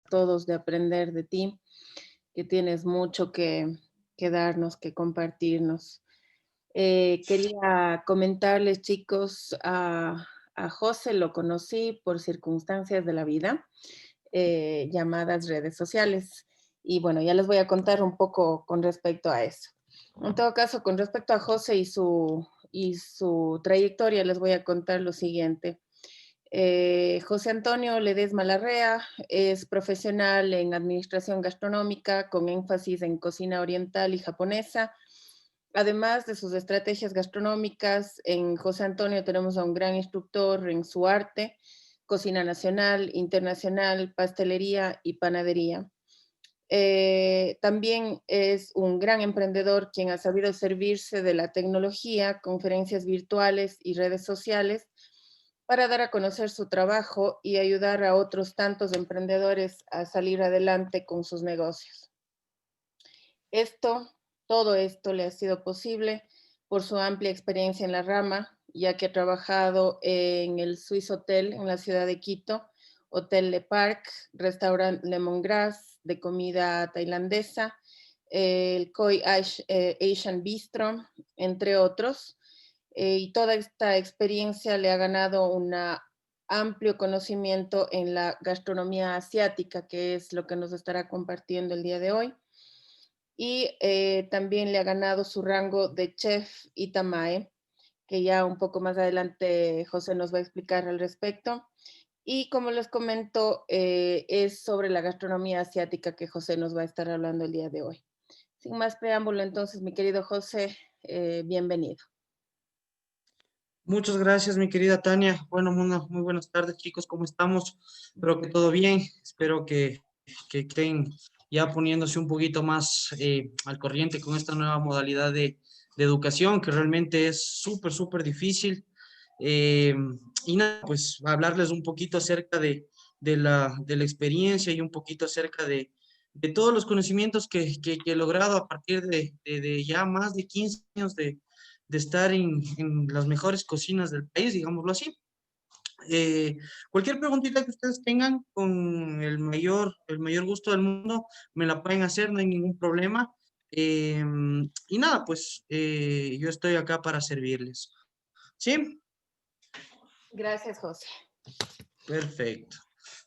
todos de aprender de ti, que tienes mucho que darnos, que compartirnos. Quería comentarles, chicos, a José lo conocí por circunstancias de la vida, llamadas redes sociales. Y bueno, ya les voy a contar un poco con respecto a eso. En todo caso, con respecto a José y su trayectoria, les voy a contar lo siguiente. José Antonio Ledesma Larrea es profesional en administración gastronómica con énfasis en cocina oriental y japonesa. Además de sus estrategias gastronómicas, en José Antonio tenemos a un gran instructor en su arte, cocina nacional, internacional, pastelería y panadería. También es un gran emprendedor quien ha sabido servirse de la tecnología, conferencias virtuales y redes sociales para dar a conocer su trabajo y ayudar a otros tantos emprendedores a salir adelante con sus negocios. Esto, todo esto le ha sido posible por su amplia experiencia en la rama, ya que ha trabajado en el Swiss Hotel en la ciudad de Quito, Hotel Le Parc, Restaurant Lemongrass de comida tailandesa, el Asian Bistro, entre otros. Y toda esta experiencia le ha ganado un amplio conocimiento en la gastronomía asiática, que es lo que nos estará compartiendo el día de hoy. Y también le ha ganado su rango de chef Itamae, que ya un poco más adelante José nos va a explicar al respecto. Y como les comento, es sobre la gastronomía asiática que José nos va a estar hablando el día de hoy. Sin más preámbulo, entonces, mi querido José, bienvenido. Muchas gracias, mi querida Tania. Bueno, muy buenas tardes, chicos. ¿Cómo estamos? Espero que todo bien. Espero que estén ya poniéndose un poquito más al corriente con esta nueva modalidad de educación, que realmente es súper difícil. Eh, y nada, pues hablarles un poquito acerca de la experiencia y un poquito acerca de todos los conocimientos que he logrado a partir de ya más de 15 años de estar en las mejores cocinas del país, digámoslo así. Eh, Cualquier preguntita que ustedes tengan, con el mayor gusto del mundo, me la pueden hacer, no hay ningún problema. Y nada, pues yo estoy acá para servirles. ¿Sí? Gracias, José. Perfecto,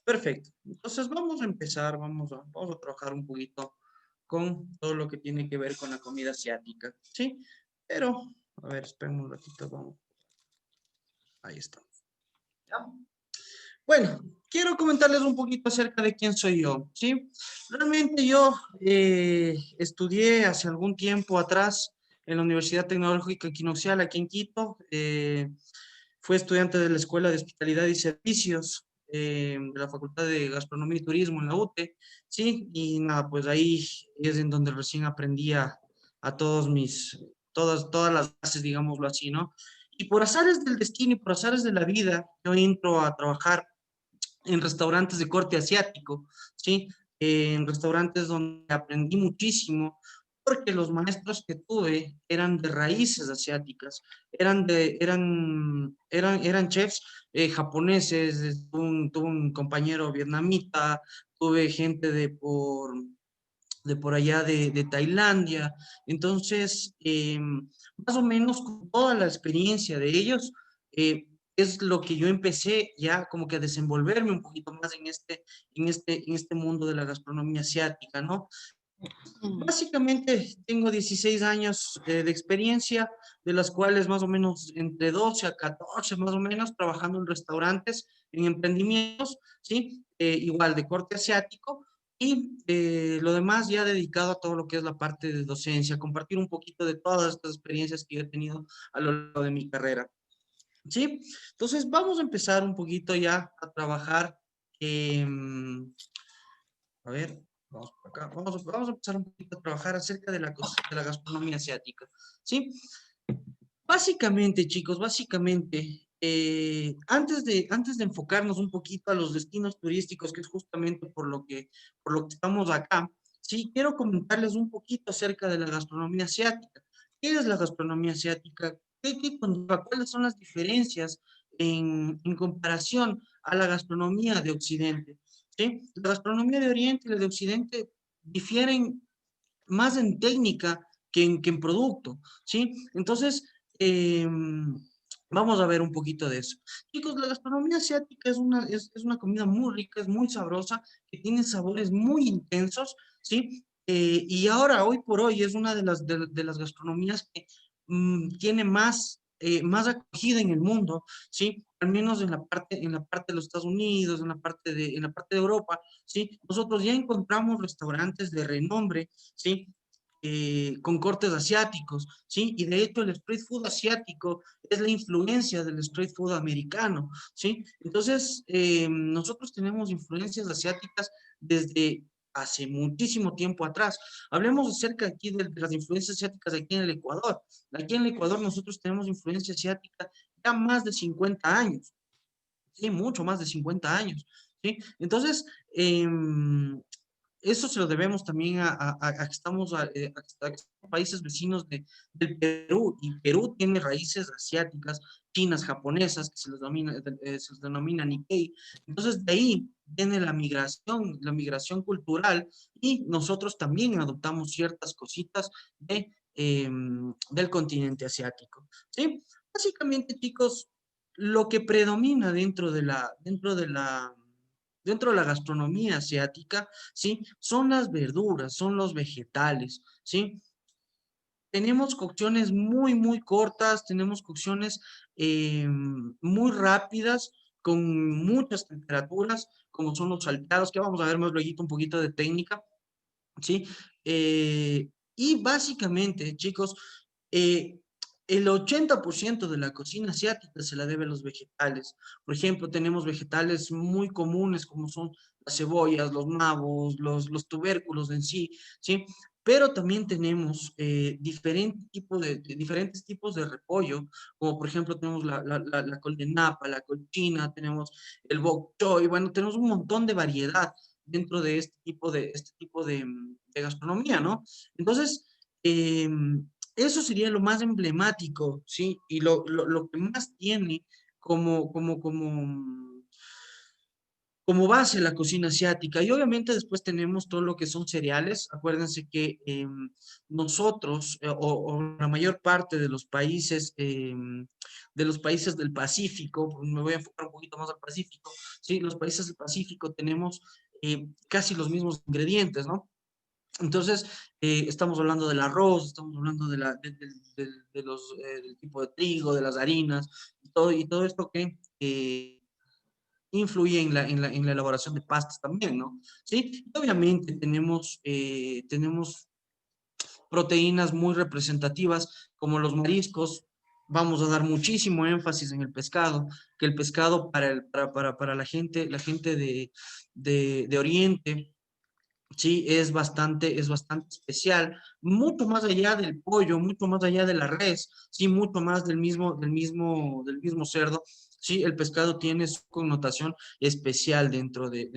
perfecto. Entonces vamos a empezar, vamos a trabajar un poquito con todo lo que tiene que ver con la comida asiática, ¿sí? Pero, a ver, esperen un ratito, vamos. Ahí está. ¿Ya? Bueno, quiero comentarles un poquito acerca de quién soy yo, ¿sí? Realmente yo estudié hace algún tiempo atrás en la Universidad Tecnológica Equinoccial aquí en Quito. Fui estudiante de la Escuela de Hospitalidad y Servicios de la Facultad de Gastronomía y Turismo en la UTE, ¿sí? Y nada, pues ahí es en donde recién aprendí a todas las bases, digámoslo así, ¿no? Y por azares del destino y por azares de la vida, yo entro a trabajar en restaurantes de corte asiático, ¿sí? En restaurantes donde aprendí muchísimo, porque los maestros que tuve eran de raíces asiáticas, eran chefs japoneses, tuve un compañero vietnamita, tuve gente de por allá de Tailandia. Entonces, más o menos con toda la experiencia de ellos, es lo que yo empecé ya como que a desenvolverme un poquito más en este mundo de la gastronomía asiática, ¿no? Básicamente tengo 16 años de experiencia, de las cuales más o menos entre 12 a 14 más o menos trabajando en restaurantes, en emprendimientos, ¿sí? Igual de corte asiático y lo demás ya dedicado a todo lo que es la parte de docencia, compartir un poquito de todas estas experiencias que yo he tenido a lo largo de mi carrera, ¿sí? Entonces vamos a empezar un poquito ya a trabajar. A ver, vamos por acá. Vamos a empezar un poquito a trabajar acerca de la gastronomía asiática, ¿sí? Básicamente, chicos, antes de enfocarnos un poquito a los destinos turísticos, que es justamente por lo que estamos acá, sí, quiero comentarles un poquito acerca de la gastronomía asiática. ¿Qué es la gastronomía asiática? ¿Qué conlleva? ¿Cuáles son las diferencias en comparación a la gastronomía de Occidente? ¿sí? La gastronomía de Oriente y la de Occidente difieren más en técnica que en producto, ¿sí? Entonces, vamos a ver un poquito de eso. Chicos, la gastronomía asiática es una comida muy rica, es muy sabrosa, que tiene sabores muy intensos, ¿sí? Y ahora, hoy por hoy, es una de las gastronomías que tiene más acogida en el mundo, ¿sí? Al menos en la parte de los Estados Unidos, en la parte de Europa, ¿sí? Nosotros ya encontramos restaurantes de renombre, ¿sí? Con cortes asiáticos, ¿sí? Y de hecho el street food asiático es la influencia del street food americano, ¿sí? Entonces, nosotros tenemos influencias asiáticas desde hace muchísimo tiempo atrás. Hablemos acerca aquí de las influencias asiáticas aquí en el Ecuador. Aquí en el Ecuador nosotros tenemos influencia asiática ya más de 50 años, ¿sí? Mucho más de 50 años, ¿sí? Entonces, eso se lo debemos también a que estamos a que somos países vecinos del Perú, y Perú tiene raíces asiáticas, chinas, japonesas, que se les denomina Nikkei. Entonces, de ahí viene la migración cultural, y nosotros también adoptamos ciertas cositas del continente asiático, ¿sí? Básicamente, chicos, lo que predomina dentro de la gastronomía asiática, ¿sí? Son las verduras, son los vegetales, ¿sí? Tenemos cocciones muy, muy cortas, tenemos cocciones muy rápidas, con muchas temperaturas, como son los salteados, que vamos a ver más luego un poquito de técnica, ¿sí? Y básicamente, chicos, eh, el 80% de la cocina asiática se la debe a los vegetales. Por ejemplo, tenemos vegetales muy comunes como son las cebollas, los nabos, los tubérculos en sí, ¿sí? Pero también tenemos diferentes tipos de repollo, como por ejemplo tenemos la col de napa, la colchina, tenemos el bok choy, bueno, tenemos un montón de variedad dentro de de gastronomía, ¿no? Entonces, eso sería lo más emblemático, ¿sí? Y lo que más tiene como base la cocina asiática. Y obviamente después tenemos todo lo que son cereales. Acuérdense que nosotros, o la mayor parte de los países del Pacífico, me voy a enfocar un poquito más al Pacífico, ¿sí? Los países del Pacífico tenemos casi los mismos ingredientes, ¿no? Entonces, estamos hablando del arroz, estamos hablando del tipo de trigo, de las harinas, y todo esto que influye en la elaboración de pastas también, ¿no? Sí, y obviamente tenemos proteínas muy representativas como los mariscos. Vamos a dar muchísimo énfasis en el pescado, que el pescado para la gente de Oriente, sí, es bastante especial, mucho más allá del pollo, mucho más allá de la res, sí, mucho más del mismo cerdo. Sí, el pescado tiene su connotación especial dentro de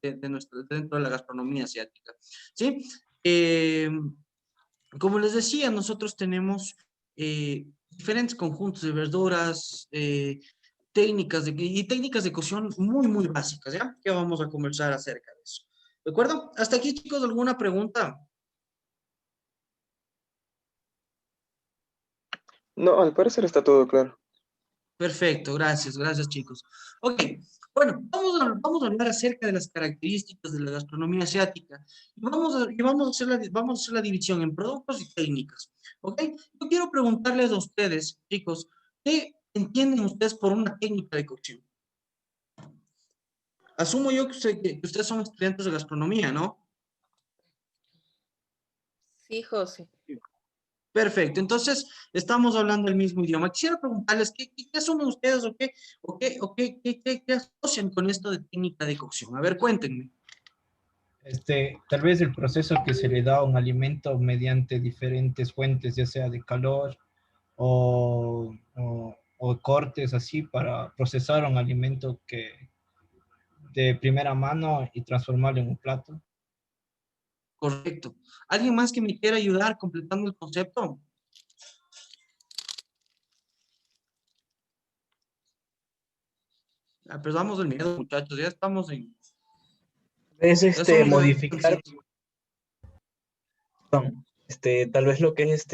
la gastronomía asiática. Sí, Eh, como les decía, nosotros tenemos diferentes conjuntos de verduras, y técnicas de cocción muy, muy básicas, ¿ya? Que vamos a conversar acerca de eso. ¿De acuerdo? Hasta aquí, chicos, ¿alguna pregunta? No, al parecer está todo claro. Perfecto, gracias, gracias, chicos. Ok, bueno, vamos a hablar acerca de las características de la gastronomía asiática, vamos a hacer la división en productos y técnicas. Ok, yo quiero preguntarles a ustedes, chicos, ¿qué entienden ustedes por una técnica de cocción? Asumo yo que ustedes son estudiantes de gastronomía, ¿no? Sí, José. Perfecto, entonces estamos hablando el mismo idioma. Quisiera preguntarles qué asumen ustedes qué asocian con esto de técnica de cocción. A ver, cuéntenme. Tal vez el proceso que se le da a un alimento mediante diferentes fuentes, ya sea de calor o cortes así para procesar un alimento que de primera mano y transformarlo en un plato. Correcto. ¿Alguien más que me quiera ayudar completando el concepto? Perdamos el miedo, muchachos, ya estamos en... Es Ya son modificar, sí. perdón, tal vez lo que es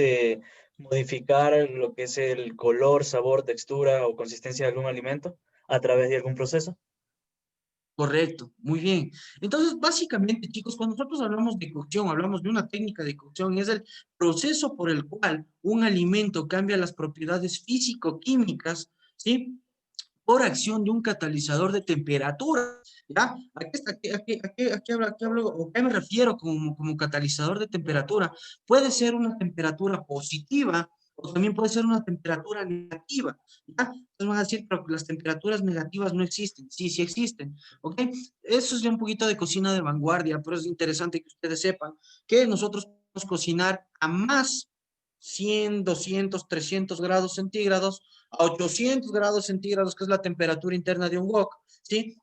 modificar lo que es el color, sabor, textura o consistencia de algún alimento a través de algún proceso. Correcto, muy bien. Entonces, básicamente, chicos, cuando nosotros hablamos de cocción, hablamos de una técnica de cocción, es el proceso por el cual un alimento cambia las propiedades físico-químicas, ¿sí? Por acción de un catalizador de temperatura, ¿ya? ¿A qué hablo, o qué me refiero como catalizador de temperatura? Puede ser una temperatura positiva o también puede ser una temperatura negativa, ¿ya? Entonces van a decir, pero las temperaturas negativas no existen. Sí, sí existen, ¿ok? Eso es ya un poquito de cocina de vanguardia, pero es interesante que ustedes sepan que nosotros podemos cocinar a más 100, 200, 300 grados centígrados, a 800 grados centígrados, que es la temperatura interna de un wok, ¿sí?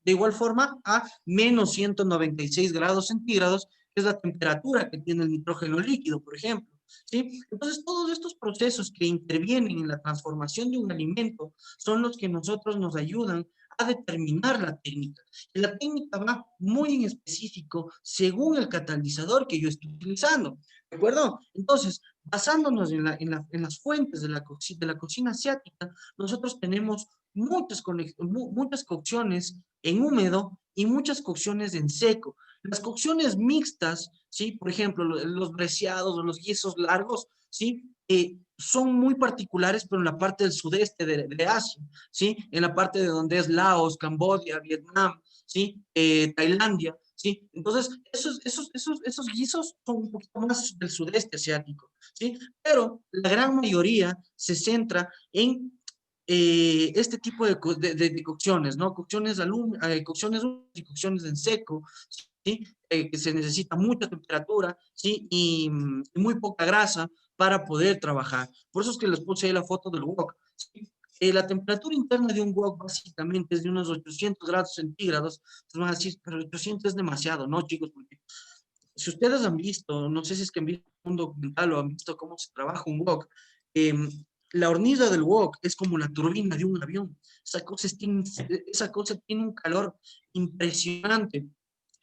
De igual forma, a menos 196 grados centígrados, que es la temperatura que tiene el nitrógeno líquido, por ejemplo, ¿sí? Entonces, todos estos procesos que intervienen en la transformación de un alimento son los que nosotros nos ayudan a determinar la técnica. Y la técnica va muy en específico según el catalizador que yo estoy utilizando, ¿de acuerdo? Entonces, basándonos en las fuentes de la cocina asiática, nosotros tenemos muchas cocciones en húmedo y muchas cocciones en seco. Las cocciones mixtas, ¿sí? Por ejemplo, los breciados o los guisos largos, ¿sí? Son muy particulares, pero en la parte del sudeste de Asia, ¿sí? En la parte de donde es Laos, Camboya, Vietnam, ¿sí? Tailandia, ¿sí? Entonces, esos guisos son un poquito más del sudeste asiático, ¿sí? Pero la gran mayoría se centra en este tipo de cocciones, ¿no? Cocciones húmedas y cocciones en seco, ¿sí? Que se necesita mucha temperatura, ¿sí? Y muy poca grasa para poder trabajar. Por eso es que les puse ahí la foto del wok, ¿sí? La temperatura interna de un wok básicamente es de unos 800 grados centígrados. Entonces van a decir, pero 800 es demasiado, ¿no, chicos? Porque si ustedes han visto, no sé si es que han visto un documental o han visto cómo se trabaja un wok, eh, la hornilla del wok es como la turbina de un avión. Esa cosa tiene un calor impresionante.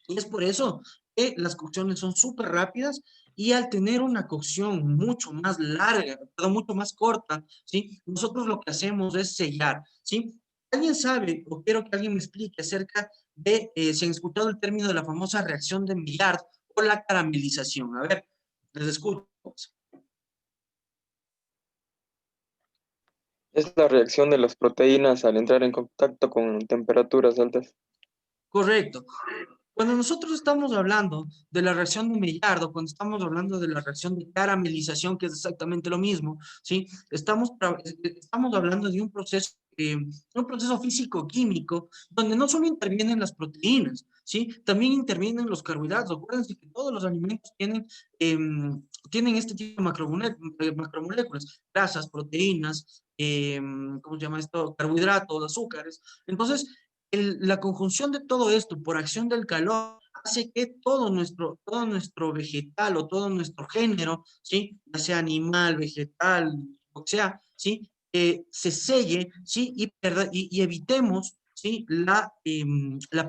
Y es por eso que las cocciones son súper rápidas y al tener una cocción mucho más larga, perdón, mucho más corta, ¿sí? Nosotros lo que hacemos es sellar, ¿sí? ¿Alguien sabe o quiero que alguien me explique acerca de si han escuchado el término de la famosa reacción de Maillard o la caramelización? A ver, les escucho. Es la reacción de las proteínas al entrar en contacto con temperaturas altas. Correcto. Cuando nosotros estamos hablando de la reacción de Maillard o cuando estamos hablando de la reacción de caramelización, que es exactamente lo mismo, ¿sí? Estamos hablando de un proceso físico-químico donde no solo intervienen las proteínas, ¿sí? También intervienen los carbohidratos. Acuérdense que todos los alimentos tienen este tipo de macromoléculas, grasas, proteínas, ¿cómo se llama esto? Carbohidratos, azúcares. Entonces, la conjunción de todo esto por acción del calor hace que todo nuestro vegetal o todo nuestro género, ¿sí? Ya sea animal, vegetal, o sea, ¿sí? Se selle, ¿sí? Y evitemos, ¿sí? La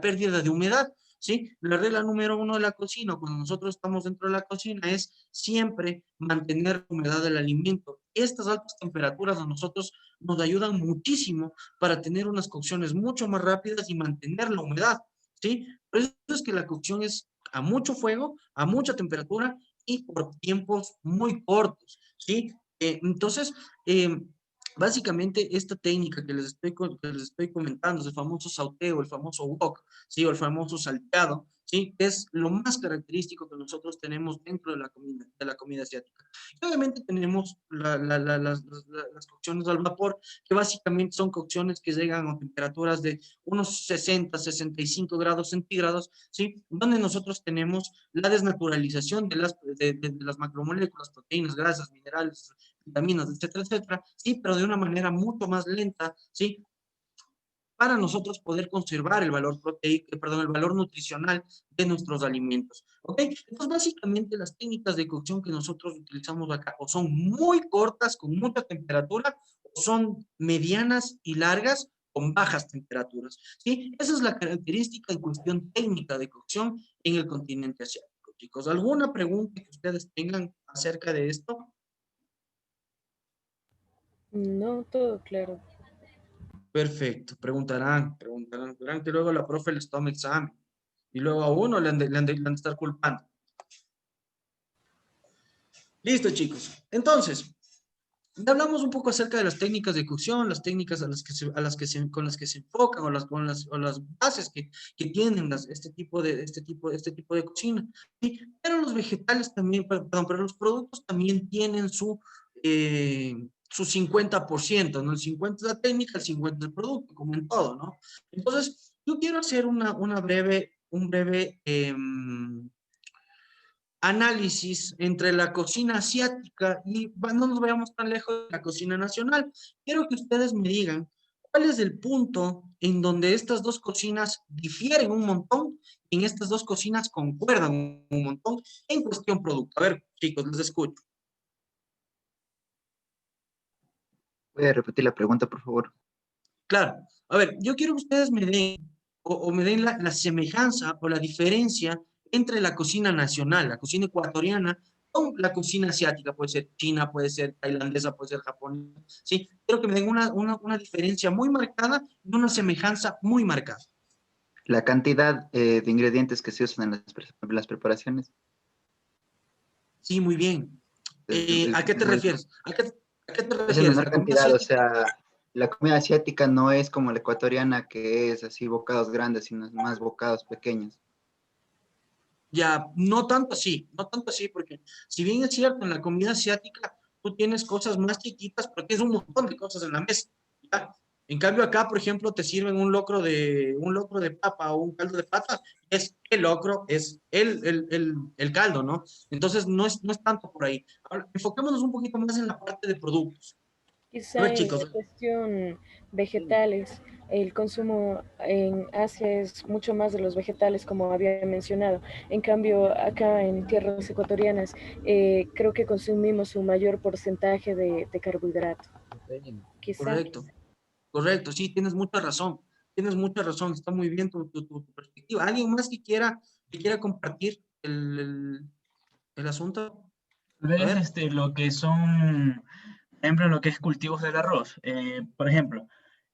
pérdida de humedad, ¿sí? La regla número 1 de la cocina, cuando nosotros estamos dentro de la cocina, es siempre mantener la humedad del alimento. Estas altas temperaturas a nosotros nos ayudan muchísimo para tener unas cocciones mucho más rápidas y mantener la humedad, ¿sí? Por eso es que la cocción es a mucho fuego, a mucha temperatura y por tiempos muy cortos, ¿sí? Entonces, básicamente esta técnica que les estoy comentando, es el famoso sauteo, el famoso wok, ¿sí? O el famoso salteado, ¿sí? Es lo más característico que nosotros tenemos dentro de la comida asiática. Y obviamente tenemos las cocciones al vapor, que básicamente son cocciones que llegan a temperaturas de unos 60, 65 grados centígrados, ¿sí? Donde nosotros tenemos la desnaturalización de las macromoléculas, proteínas, grasas, minerales, vitaminas, etcétera, etcétera, ¿sí? Pero de una manera mucho más lenta, ¿sí? Para nosotros poder conservar el valor proteico, perdón, el valor nutricional de nuestros alimentos. ¿Ok? Entonces, básicamente las técnicas de cocción que nosotros utilizamos acá o son muy cortas, con mucha temperatura, o son medianas y largas, con bajas temperaturas, ¿sí? Esa es la característica en cuestión técnica de cocción en el continente asiático, chicos. ¿Alguna pregunta que ustedes tengan acerca de esto? No, todo claro. Perfecto, verán que luego la profe les toma examen y luego a uno le han de estar culpando. Listo, chicos. Entonces, ya hablamos un poco acerca de las técnicas de cocción, las técnicas con las que se enfocan o las bases que tienen este tipo de cocina. ¿Sí? Pero los vegetales también, perdón, pero los productos también tienen su 50%, ¿no? El 50 es la técnica, el 50 es el producto, como en todo, ¿no? Entonces, yo quiero hacer un breve análisis entre la cocina asiática y no nos vayamos tan lejos de la cocina nacional. Quiero que ustedes me digan cuál es el punto en donde estas dos cocinas difieren un montón y en estas dos cocinas concuerdan un montón en cuestión producto. A ver, chicos, les escucho. ¿Puede repetir la pregunta, por favor? Claro. A ver, yo quiero que ustedes me den o me den la semejanza o la diferencia entre la cocina nacional, la cocina ecuatoriana, con la cocina asiática, puede ser china, puede ser tailandesa, puede ser japonesa, ¿sí? Quiero que me den una diferencia muy marcada y una semejanza muy marcada. La cantidad de ingredientes que se usan en las preparaciones. Sí, muy bien. ¿A qué te refieres? ¿A qué te Es en refieres? menor ¿La comida cantidad, o asiática? sea, la comida asiática no es como la ecuatoriana, que es así bocados grandes, sino es más bocados pequeños. Ya, no tanto así, no tanto así, porque si bien es cierto, en la comida asiática tú tienes cosas más chiquitas, pero tienes un montón de cosas en la mesa, ¿ya? En cambio acá, por ejemplo, te sirven un locro de papa o un caldo de pata, es el locro, es el caldo, ¿no? Entonces no es tanto por ahí. Ahora, enfoquémonos un poquito más en la parte de productos. A Quizá ver, en chicos. la cuestión vegetales, el consumo en Asia es mucho más de los vegetales, como había mencionado. En cambio, acá en tierras ecuatorianas, creo que consumimos un mayor porcentaje de carbohidrato. Quizá. Correcto. Correcto, sí, tienes mucha razón, está muy bien tu perspectiva. ¿Alguien más que quiera compartir el asunto? Tal A vez ver, lo que son, por ejemplo, lo que es cultivos del arroz. Por ejemplo,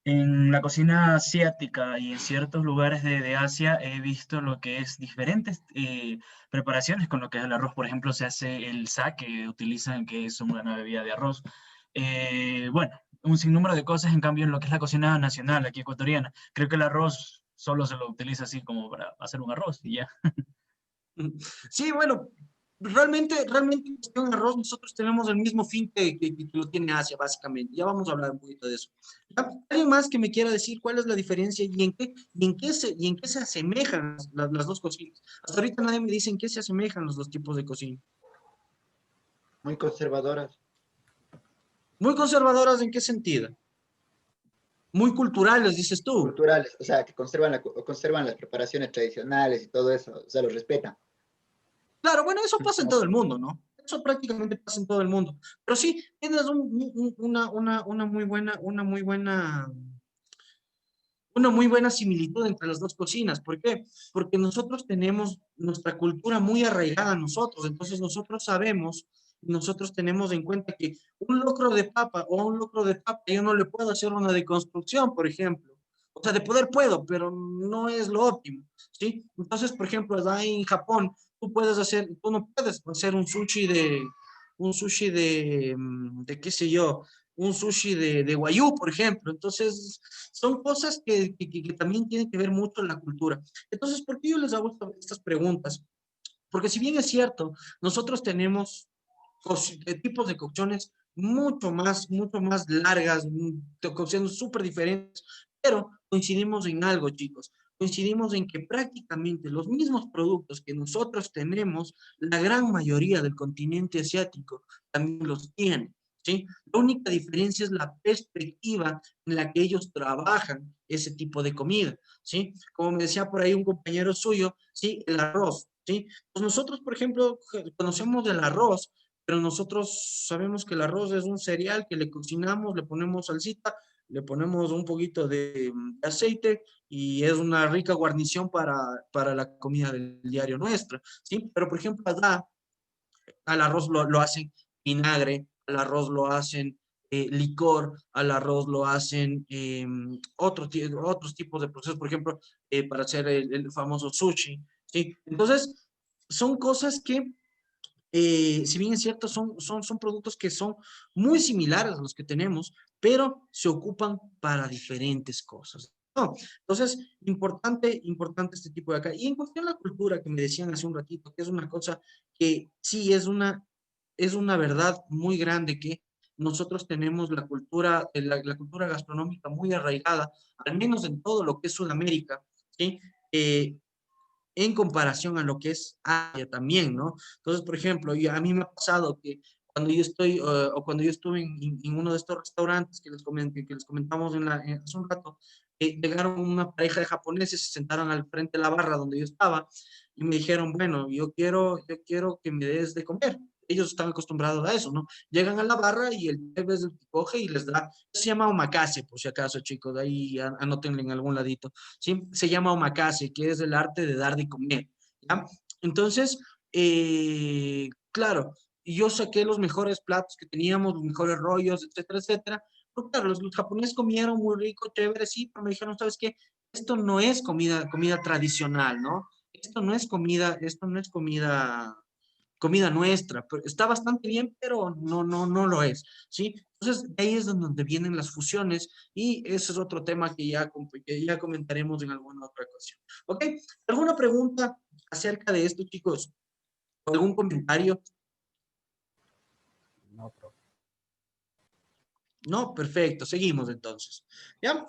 en la cocina asiática y en ciertos lugares de Asia he visto lo que es diferentes preparaciones con lo que es el arroz. Por ejemplo, se hace el sake que utilizan, que es una bebida de arroz. Bueno, un sinnúmero de cosas, en cambio, en lo que es la cocina nacional aquí ecuatoriana. Creo que el arroz solo se lo utiliza así como para hacer un arroz y ya. sí, bueno, realmente en cuestión de arroz nosotros tenemos el mismo fin que lo tiene Asia, básicamente. Ya vamos a hablar un poquito de eso. ¿Ya? ¿Alguien más que me quiera decir cuál es la diferencia y en qué se asemejan las dos cocinas? Hasta ahorita nadie me dice en qué se asemejan los dos tipos de cocina. Muy conservadoras. Muy conservadoras, ¿en qué sentido? Muy culturales, dices tú. Culturales, o sea, que conservan las preparaciones tradicionales y todo eso, o sea, los respetan. Claro, bueno, eso pasa en todo el mundo, ¿no? Eso prácticamente pasa en todo el mundo. Pero sí, tienes una muy buena similitud entre las dos cocinas. ¿Por qué? Porque nosotros tenemos nuestra cultura muy arraigada a nosotros. Entonces nosotros sabemos, nosotros tenemos en cuenta que un locro de papa o un locro de papa, yo no le puedo hacer una deconstrucción, por ejemplo. O sea, de poder puedo, pero no es lo óptimo, ¿sí? Entonces, por ejemplo, allá en Japón, tú no puedes hacer un sushi de qué sé yo, un sushi de Wagyu, por ejemplo. Entonces, son cosas que también tienen que ver mucho en la cultura. Entonces, ¿por qué yo les hago estas preguntas? Porque si bien es cierto, nosotros tenemos tipos de cocciones mucho más largas, cocciones súper diferentes, pero coincidimos en algo, chicos. Coincidimos en que prácticamente los mismos productos que nosotros tenemos, la gran mayoría del continente asiático también los tiene, ¿sí? La única diferencia es la perspectiva en la que ellos trabajan ese tipo de comida, ¿sí? Como me decía por ahí un compañero suyo, ¿sí? El arroz, ¿sí? Pues nosotros, por ejemplo, conocemos el arroz, pero nosotros sabemos que el arroz es un cereal que le cocinamos, le ponemos salsita, le ponemos un poquito de aceite y es una rica guarnición para la comida del diario nuestra, ¿sí? Pero, por ejemplo, allá al arroz lo hacen vinagre, al arroz lo hacen licor, al arroz lo hacen otros tipos de procesos, por ejemplo, para hacer el famoso sushi, ¿sí? Entonces, son cosas que, si bien es cierto, son productos que son muy similares a los que tenemos, pero se ocupan para diferentes cosas. ¿No? Entonces, importante este tipo de acá. Y en cuestión de la cultura que me decían hace un ratito, que es una cosa que sí es una verdad muy grande que nosotros tenemos la cultura gastronómica muy arraigada, al menos en todo lo que es Sudamérica, ¿sí? En comparación a lo que es Asia también, ¿no? Entonces, por ejemplo, a mí me ha pasado que cuando yo estoy, o cuando yo estuve en uno de estos restaurantes que les comentamos hace un rato, llegaron una pareja de japoneses, se sentaron al frente de la barra donde yo estaba y me dijeron, bueno, yo quiero que me des de comer. Ellos están acostumbrados a eso, ¿no? Llegan a la barra y el chef es el que coge y les da, se llama omakase, por si acaso, chicos, de ahí anótenlo en algún ladito, ¿sí? Se llama omakase, que es el arte de dar de comer, ¿ya? Entonces, claro, yo saqué los mejores platos que teníamos, los mejores rollos, etcétera, etcétera. Pero claro, los japoneses comieron muy rico, chévere, sí, pero me dijeron, ¿sabes qué? Esto no es comida tradicional, ¿no? Esto no es comida nuestra, pero está bastante bien, pero no lo es, ¿sí? Entonces, ahí es donde vienen las fusiones y ese es otro tema que ya comentaremos en alguna otra ocasión. ¿Ok? ¿Alguna pregunta acerca de esto, chicos? ¿Algún comentario? No, profe. No, perfecto, seguimos entonces. ¿Ya?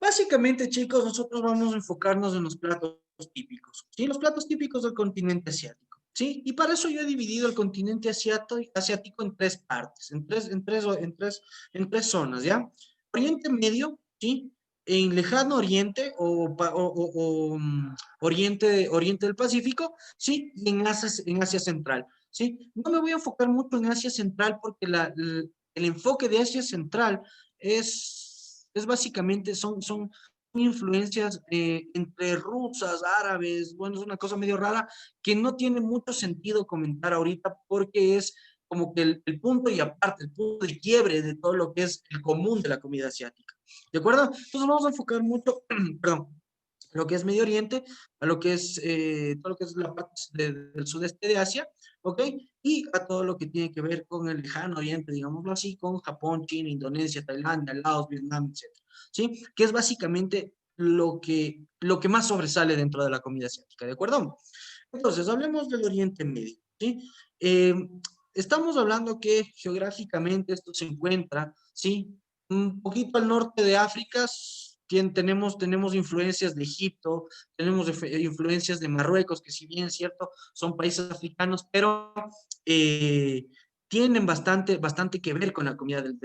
Básicamente, chicos, nosotros vamos a enfocarnos en los platos típicos, ¿sí? Los platos típicos del continente asiático, ¿sí? Y para eso yo he dividido el continente asiático en tres partes, en tres zonas, ¿ya? Oriente Medio, ¿sí? En Lejano Oriente Oriente del Pacífico, ¿sí? Y en Asia Central, ¿sí? No me voy a enfocar mucho en Asia Central porque el enfoque de Asia Central es básicamente, son influencias entre rusas, árabes, bueno, es una cosa medio rara que no tiene mucho sentido comentar ahorita porque es como que el punto y aparte, el punto de quiebre de todo lo que es el común de la comida asiática. ¿De acuerdo? Entonces vamos a enfocar mucho, perdón, lo que es Medio Oriente, a lo que es todo lo que es la parte del sudeste de Asia, ¿ok? Y a todo lo que tiene que ver con el lejano Oriente, digámoslo así, con Japón, China, Indonesia, Tailandia, Laos, Vietnam, etcétera, ¿sí? Que es básicamente lo que más sobresale dentro de la comida asiática, ¿de acuerdo? Entonces, hablemos del Oriente Medio, ¿sí? Eh, Estamos hablando que geográficamente esto se encuentra, ¿sí? Un poquito al norte de África, tenemos influencias de Egipto, tenemos influencias de Marruecos, que si bien es cierto, son países africanos, pero eh, tienen bastante que ver con la comida del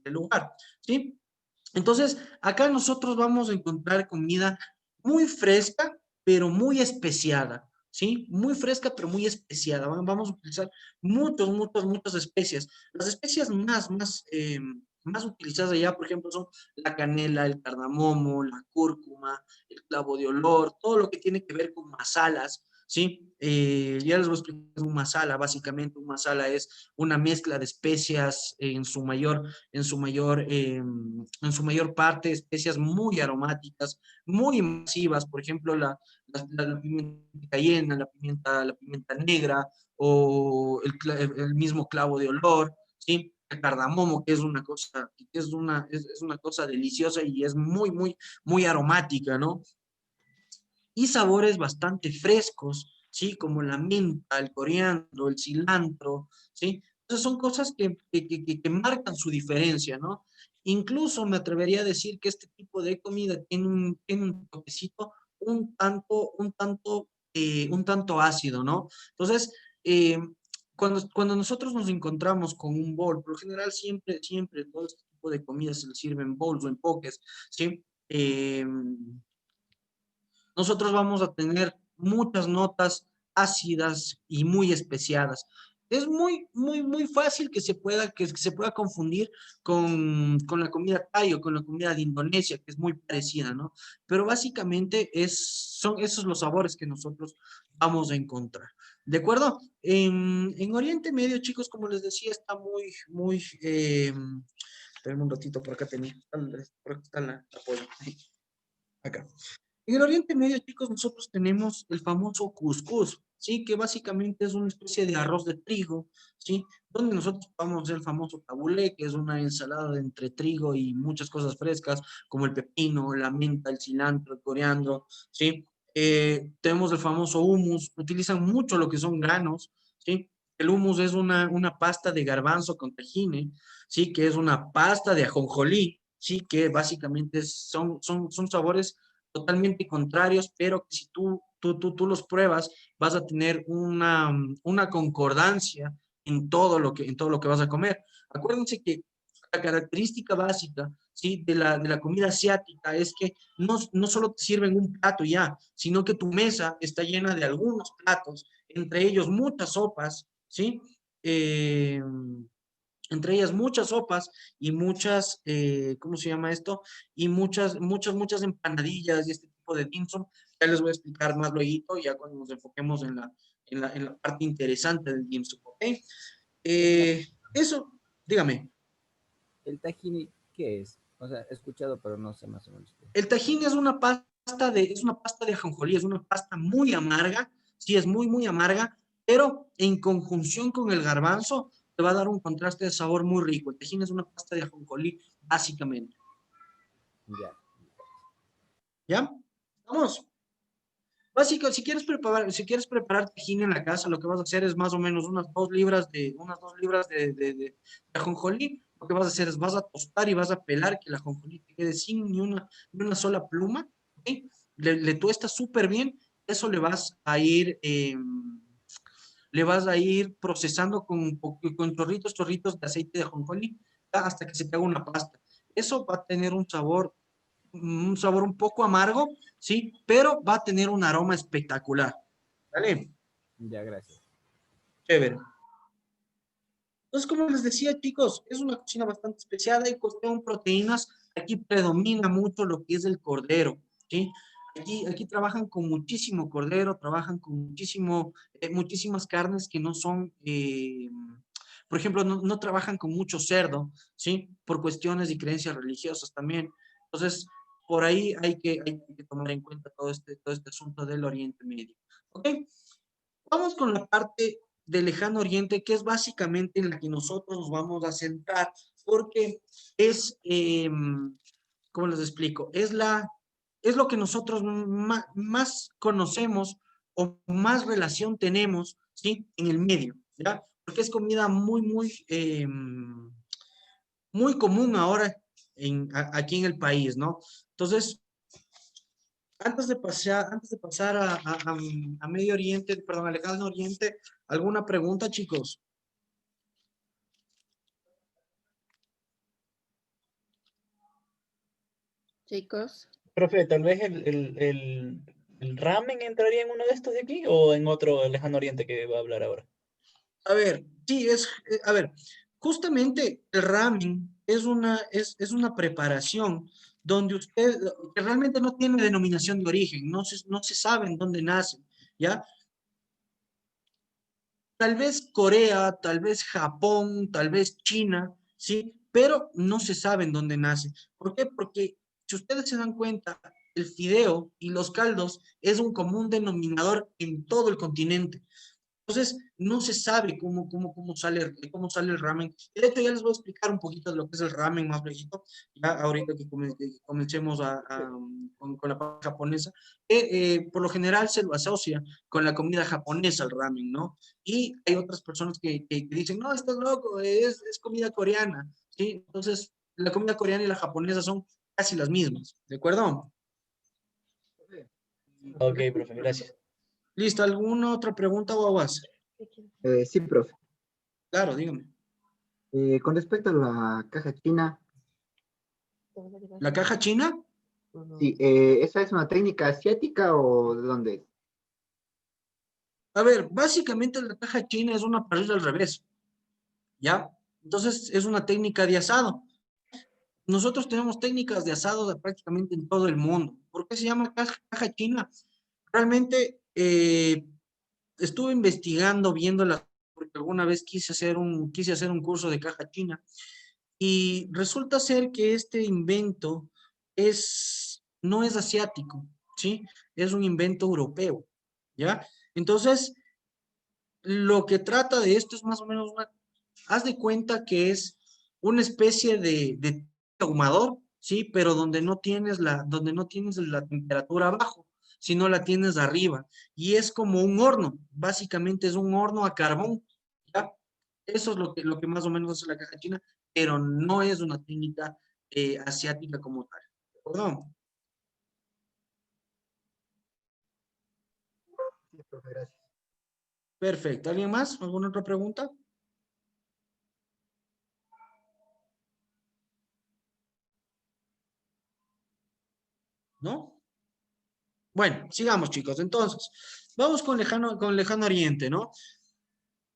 lugar, ¿sí? Entonces, acá nosotros vamos a encontrar comida muy fresca, pero muy especiada, ¿sí? Muy fresca, pero muy especiada. Vamos a utilizar muchas especias. Las especias más utilizadas allá, por ejemplo, son la canela, el cardamomo, la cúrcuma, el clavo de olor, todo lo que tiene que ver con masalas, ¿sí? Ya les voy a explicar un masala. Básicamente, un masala es una mezcla de especias en su mayor parte, especias muy aromáticas, muy masivas, por ejemplo, la pimienta cayena, la pimienta negra o el mismo clavo de olor, ¿sí? El cardamomo, que es una cosa deliciosa y es muy aromática, ¿no? Y sabores bastante frescos, ¿sí? Como la menta, el coriandro, el cilantro, ¿sí? Entonces son cosas que marcan su diferencia, ¿no? Incluso me atrevería a decir que este tipo de comida tiene un toquecito un tanto ácido, ¿no? Entonces, cuando nosotros nos encontramos con un bol, por lo general siempre todo este tipo de comidas se les sirven bowls o en pokés, ¿sí? Nosotros vamos a tener muchas notas ácidas y muy especiadas. Es muy fácil que se pueda confundir con la comida Thai o con la comida de Indonesia, que es muy parecida, ¿no? Pero básicamente son esos los sabores que nosotros vamos a encontrar. ¿De acuerdo? En Oriente Medio, chicos, como les decía, está espérenme un ratito, por acá tenía, por acá está la pollo. Acá. En el Oriente Medio, chicos, nosotros tenemos el famoso cuscús, ¿sí? Que básicamente es una especie de arroz de trigo, ¿sí? Donde nosotros podemos hacer el famoso tabulé, que es una ensalada de entre trigo y muchas cosas frescas, como el pepino, la menta, el cilantro, el coriandro, ¿sí? Tenemos el famoso hummus, utilizan mucho lo que son granos, ¿sí? El hummus es una pasta de garbanzo con tajine, ¿sí? Que es una pasta de ajonjolí, ¿sí? Que básicamente son sabores totalmente contrarios, pero que si tú los pruebas, vas a tener una concordancia en todo lo que vas a comer. Acuérdense que la característica básica, ¿sí? de la comida asiática es que no solo te sirven un plato ya, sino que tu mesa está llena de algunos platos, entre ellos muchas sopas, ¿sí? Eh, entre ellas muchas sopas y muchas, ¿cómo se llama esto? Y muchas empanadillas y este tipo de dim sum. Ya les voy a explicar más luego, ya cuando nos enfoquemos en la parte interesante del dim sum, ¿ok? Eso, dígame. ¿El tahini qué es? O sea, he escuchado, pero no sé más o menos. El tajín es una pasta de ajonjolí, es una pasta muy amarga, sí, es muy amarga, pero en conjunción con el garbanzo te va a dar un contraste de sabor muy rico. El tajín es una pasta de ajonjolí, básicamente. Ya. ¿Ya? ¿Vamos? Básico, si quieres preparar tajín en la casa, lo que vas a hacer es más o menos unas 2 libras de ajonjolí. Lo que vas a hacer es vas a tostar y vas a pelar que la ajonjolí te quede sin ni una sola pluma, ¿ok? Le tuestas súper bien, eso le vas a ir procesando con chorritos de aceite de ajonjolí, ¿ya? Hasta que se te haga una pasta. Eso va a tener un sabor un poco amargo, ¿sí? Pero va a tener un aroma espectacular. ¿Vale? Ya, gracias. Chévere. Entonces, como les decía, chicos, es una cocina bastante especial y cuestión proteínas. Aquí predomina mucho lo que es el cordero, ¿sí? Aquí trabajan con muchísimo cordero, trabajan con muchísimas carnes que no son, por ejemplo, no trabajan con mucho cerdo, ¿sí? Por cuestiones y creencias religiosas también. Entonces, por ahí hay que tomar en cuenta todo este asunto del Oriente Medio. ¿Ok? Vamos con la parte del Lejano Oriente, que es básicamente en la que nosotros nos vamos a centrar, porque ¿cómo les explico? Es lo que nosotros más conocemos o más relación tenemos, ¿sí? En el medio, ¿ya? Porque es comida muy común ahora aquí en el país, ¿no? Entonces, antes de pasar a Medio Oriente, perdón, al Lejano Oriente, ¿alguna pregunta, chicos? Chicos, Profe, tal vez el ramen entraría en uno de estos de aquí o en otro lejano oriente que va a hablar ahora. A ver, sí, a ver, justamente el ramen es una preparación donde que realmente no tiene denominación de origen, no se sabe en dónde nace, ¿ya? Tal vez Corea, tal vez Japón, tal vez China, ¿sí? Pero no se sabe en dónde nace. ¿Por qué? Porque si ustedes se dan cuenta, el fideo y los caldos es un común denominador en todo el continente. Entonces, no se sabe cómo sale el ramen. Y de hecho, ya les voy a explicar un poquito de lo que es el ramen más viejito, ya ahorita que comencemos con la parte japonesa, que por lo general se lo asocia con la comida japonesa el ramen, ¿no? Y hay otras personas que dicen, no, estás loco, es comida coreana, ¿sí? Entonces, la comida coreana y la japonesa son casi las mismas, ¿de acuerdo? Ok, profe, gracias. ¿Listo? ¿Alguna otra pregunta, Guaguas? Sí, profe. Claro, dígame. Con respecto a la caja china, ¿La caja china? sí, ¿esa es una técnica asiática o de dónde es? A ver, básicamente la caja china es una parrilla al revés, ¿ya? Entonces es una técnica de asado. Nosotros tenemos técnicas de asado prácticamente en todo el mundo. ¿Por qué se llama caja china? Realmente estuve investigando, viéndola, porque alguna vez quise hacer un curso de caja china y resulta ser que este invento no es asiático, ¿sí? Es un invento europeo, ¿ya? Entonces, lo que trata de esto es más o menos haz de cuenta que es una especie de ahumador, ¿sí? Pero donde no tienes la temperatura abajo, sino la tienes arriba. Y es como un horno, básicamente es un horno a carbón, ¿ya? Eso es lo que más o menos hace la caja china, pero no es una técnica asiática como tal. ¿De acuerdo? Sí, profe, gracias. Perfecto. ¿Alguien más? ¿Alguna otra pregunta? ¿No? Bueno, sigamos, chicos. Entonces, vamos con lejano Oriente, ¿no?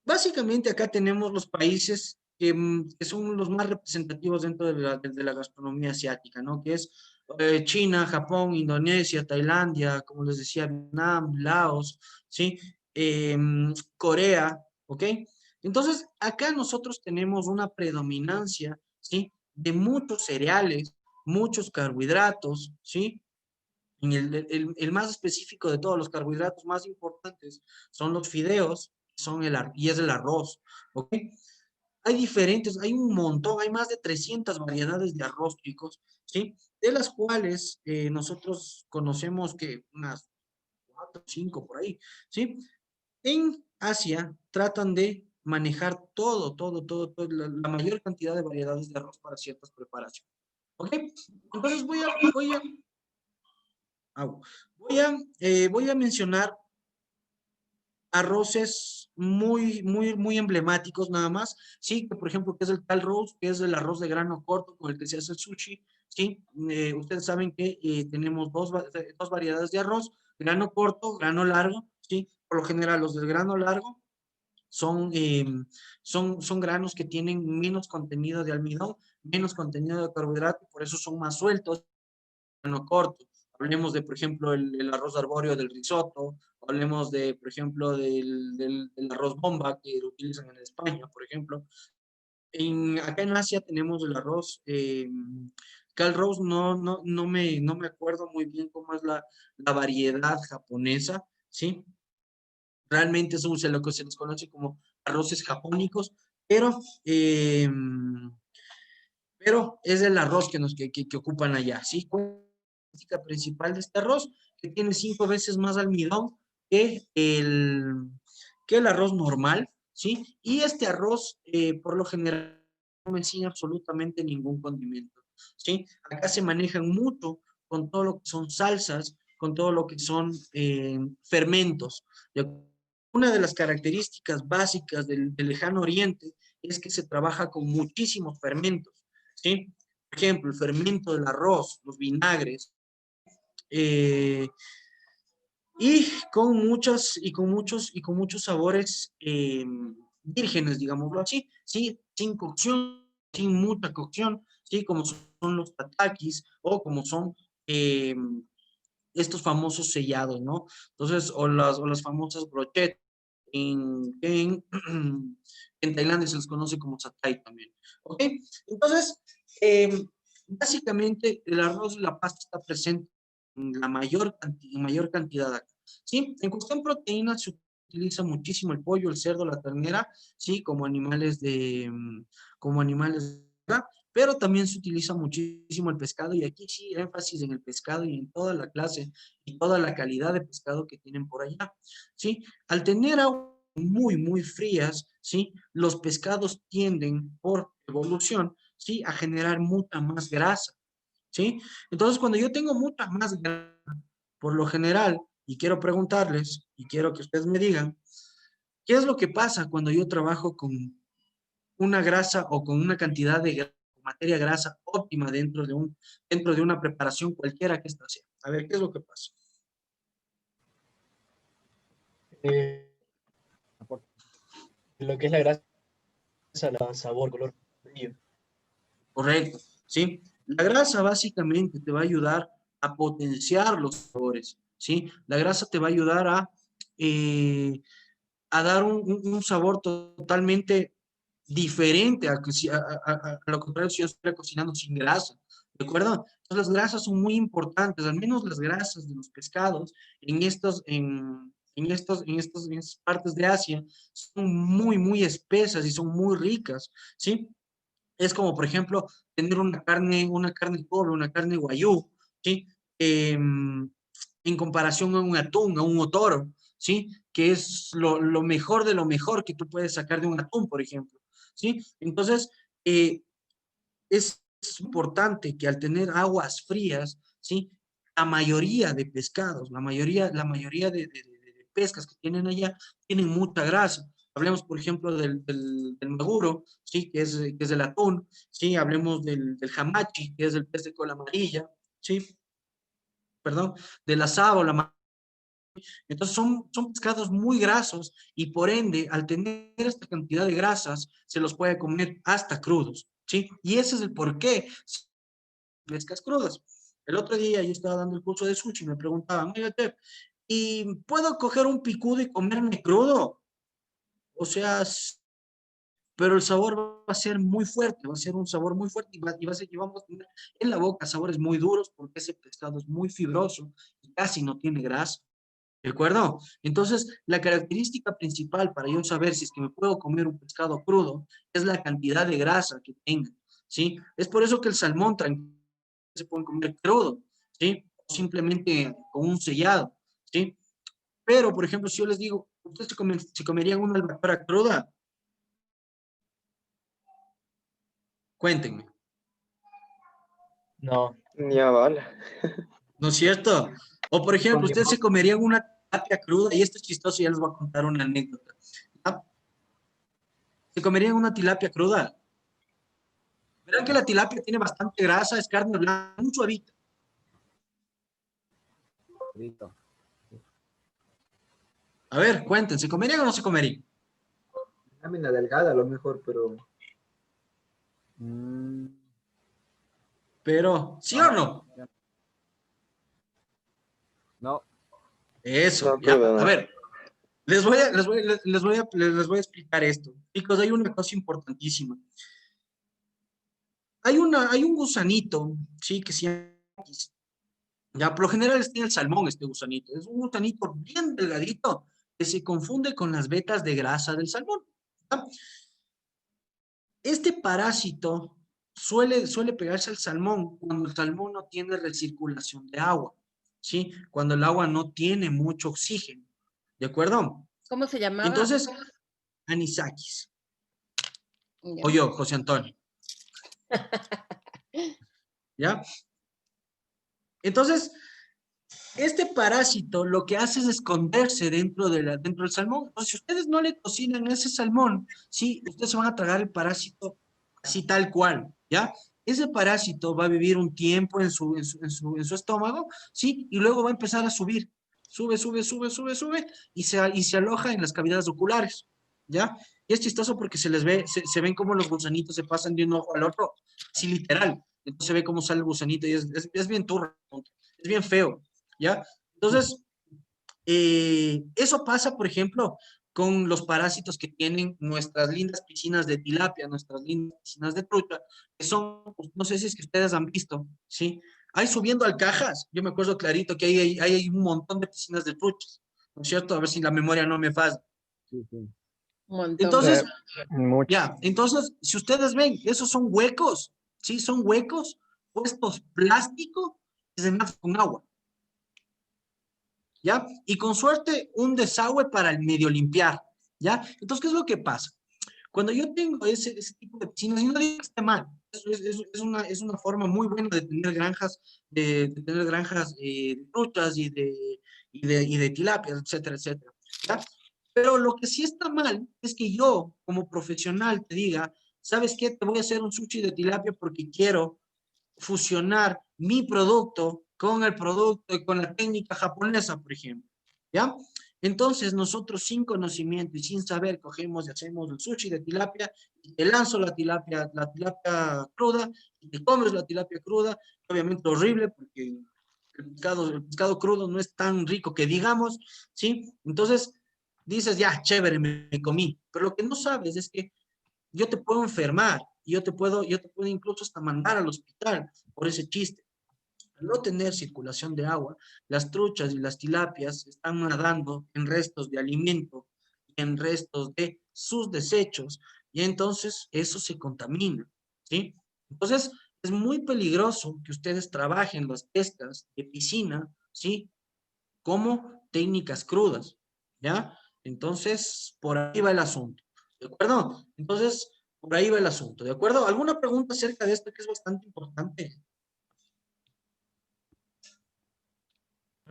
Básicamente acá tenemos los países que son los más representativos dentro de la gastronomía asiática, ¿no? Que es China, Japón, Indonesia, Tailandia, como les decía, Vietnam, Laos, ¿sí? Corea, ¿ok? Entonces, acá nosotros tenemos una predominancia, ¿sí? De muchos cereales, muchos carbohidratos, ¿sí? El más específico de todos los carbohidratos más importantes son los fideos y es el arroz, ¿ok? Hay un montón, hay más de 300 variedades de arroz, chicos, ¿sí? De las cuales nosotros conocemos que unas 4 5 por ahí, ¿sí? En Asia tratan de manejar todo, la mayor cantidad de variedades de arroz para ciertas preparaciones, ¿ok? Entonces Au. Voy a mencionar arroces muy emblemáticos nada más, sí, que por ejemplo, que es el tal roast, que es el arroz de grano corto con el que se hace el sushi, sí, ustedes saben que tenemos dos variedades de arroz, grano corto, grano largo, sí, por lo general los del grano largo son granos que tienen menos contenido de almidón, menos contenido de carbohidrato, por eso son más sueltos, grano corto. Hablemos de, por ejemplo, el arroz arbóreo del risotto, hablemos de, por ejemplo, del arroz bomba que lo utilizan en España, por ejemplo. Acá en Asia tenemos el arroz Cal Rose, no me acuerdo muy bien cómo es la variedad japonesa, ¿sí? Realmente es lo que se les conoce como arroces japónicos, pero, eh, pero es el arroz que ocupan allá, ¿sí? Característica principal de este arroz, que tiene 5 veces más almidón que el arroz normal, ¿sí? Y este arroz, por lo general, no menciona absolutamente ningún condimento, ¿sí? Acá se manejan mucho con todo lo que son salsas, con todo lo que son fermentos. Una de las características básicas del lejano oriente es que se trabaja con muchísimos fermentos, ¿sí? Por ejemplo, el fermento del arroz, los vinagres, eh, y con muchos sabores vírgenes, digámoslo así, ¿sí? Sin cocción, sin mucha cocción, ¿sí? Como son los tatakis o como son eh, estos famosos sellados, ¿no? Entonces, o las famosas brochettes, en Tailandia se les conoce como satay también, ¿ok? Entonces, básicamente el arroz y la pasta está presente en mayor cantidad acá, ¿sí? En cuestión proteína se utiliza muchísimo el pollo, el cerdo, la ternera, ¿sí? Como animales, ¿verdad? Pero también se utiliza muchísimo el pescado y aquí sí énfasis en el pescado y en toda la clase y toda la calidad de pescado que tienen por allá, ¿sí? Al tener aguas muy frías, ¿sí? Los pescados tienden por evolución, ¿sí? A generar mucha más grasa, ¿sí? Entonces, cuando yo tengo mucha más grasa, por lo general, y quiero preguntarles, y quiero que ustedes me digan, ¿qué es lo que pasa cuando yo trabajo con una grasa o con una cantidad de materia grasa óptima dentro de una preparación cualquiera que esta sea? A ver, ¿qué es lo que pasa? lo que es la grasa le da sabor, color, brillo. Correcto, ¿sí? La grasa básicamente te va a ayudar a potenciar los sabores, ¿sí? La grasa te va a ayudar a dar un sabor totalmente diferente a lo contrario si yo estuviera cocinando sin grasa, ¿de acuerdo? Entonces las grasas son muy importantes, al menos las grasas de los pescados en estas partes de Asia son muy, muy espesas y son muy ricas, ¿sí? Es como, por ejemplo, tener una carne pobre, una carne guayú, ¿sí? En comparación a un atún, a un otoro, ¿sí? Que es lo mejor de lo mejor que tú puedes sacar de un atún, por ejemplo, ¿sí? Entonces, es importante que al tener aguas frías, ¿sí? La mayoría de pescados, la mayoría de pescas que tienen allá, tienen mucha grasa. Hablemos, por ejemplo, del maguro, ¿sí? Que es el atún, ¿sí? Hablemos del hamachi, que es el pez de cola amarilla, ¿sí? Perdón, del asado, entonces son pescados muy grasos y por ende, al tener esta cantidad de grasas, se los puede comer hasta crudos, ¿sí? Y ese es el porqué, pescas crudas. El otro día yo estaba dando el curso de sushi y me preguntaban, oye, Tep, ¿y puedo coger un picudo y comerme crudo? O sea, pero el sabor va a ser muy fuerte, va a ser un sabor muy fuerte y va a ser que vamos a tener en la boca sabores muy duros porque ese pescado es muy fibroso y casi no tiene grasa. ¿De acuerdo? Entonces, la característica principal para yo saber si es que me puedo comer un pescado crudo es la cantidad de grasa que tenga, ¿sí? Es por eso que el salmón se puede comer crudo, ¿sí? O simplemente con un sellado, ¿sí? Pero, por ejemplo, si yo les digo, ¿ustedes se comerían una albacora cruda? Cuéntenme, No, Ni a bala. ¿no es cierto? O, por ejemplo, ¿ustedes se comerían una tilapia cruda? Y esto es chistoso, ya les voy a contar una anécdota. ¿Ah? ¿Se comerían una tilapia cruda? Verán que la tilapia tiene bastante grasa, es carne blanca, muy suavita. Frito. A ver, cuenten, ¿se comerían o no se comerían? Lámina delgada a lo mejor, pero Pero, ¿sí o no? No, Eso, No, ya. cruda, A no. ver, les voy a explicar esto. Chicos, hay una cosa importantísima. Hay un gusanito, ¿sí? Que se llama X. Ya, por lo general está en el salmón este gusanito. Es un gusanito bien delgadito que se confunde con las vetas de grasa del salmón. ¿Ya? Este parásito suele pegarse al salmón cuando el salmón no tiene recirculación de agua, ¿sí? Cuando el agua no tiene mucho oxígeno, ¿de acuerdo? ¿Cómo se llamaba? Entonces, anisakis, Ya. o yo, José Antonio, ¿ya? Entonces, este parásito lo que hace es esconderse dentro del salmón. Entonces, si ustedes no le cocinan ese salmón, ¿sí? Ustedes se van a tragar el parásito así tal cual, ¿ya? Ese parásito va a vivir un tiempo en su estómago, ¿sí? Y luego va a empezar a subir. Sube, y se aloja en las cavidades oculares, ¿ya? Y es chistoso porque se ven como los gusanitos se pasan de un ojo al otro, así literal. Entonces se ve cómo sale el gusanito y es bien turro, es bien feo, ¿ya? Entonces, eso pasa, por ejemplo, con los parásitos que tienen nuestras lindas piscinas de tilapia, nuestras lindas piscinas de trucha, que son, pues, no sé si es que ustedes han visto, ¿sí? Ahí subiendo al Cajas, yo me acuerdo clarito que hay un montón de piscinas de truchas, ¿no es cierto? A ver si la memoria no me falla. sí, sí. Un montón. Entonces, Mucho. ya, entonces, si ustedes ven, esos son huecos, ¿sí? Son huecos puestos plástico que se mezclan con agua. ¿Ya? Y con suerte un desagüe para el medio limpiar, ¿ya? Entonces, ¿qué es lo que pasa? Cuando yo tengo ese tipo de piscinas, y no digo que esté mal, es una forma muy buena de tener granjas, de frutas y de tilapias, etcétera, etcétera, ¿ya? Pero lo que sí está mal es que yo, como profesional, te diga, ¿sabes qué? Te voy a hacer un sushi de tilapia porque quiero fusionar mi producto con el producto y con la técnica japonesa, por ejemplo, ¿ya? Entonces nosotros sin conocimiento y sin saber cogemos y hacemos el sushi de tilapia y te lanzo la tilapia cruda y te comes la tilapia cruda, obviamente horrible porque el pescado crudo no es tan rico que digamos, ¿sí? Entonces dices, ya, chévere, me comí, pero lo que no sabes es que yo te puedo enfermar, yo te puedo incluso hasta mandar al hospital por ese chiste. Al no tener circulación de agua, las truchas y las tilapias están nadando en restos de alimento, en restos de sus desechos, y entonces eso se contamina, ¿sí? Entonces, es muy peligroso que ustedes trabajen las pescas de piscina, ¿sí? Como técnicas crudas, ¿ya? Entonces, por ahí va el asunto, ¿de acuerdo? Entonces, por ahí va el asunto, ¿de acuerdo? ¿Alguna pregunta acerca de esto que es bastante importante?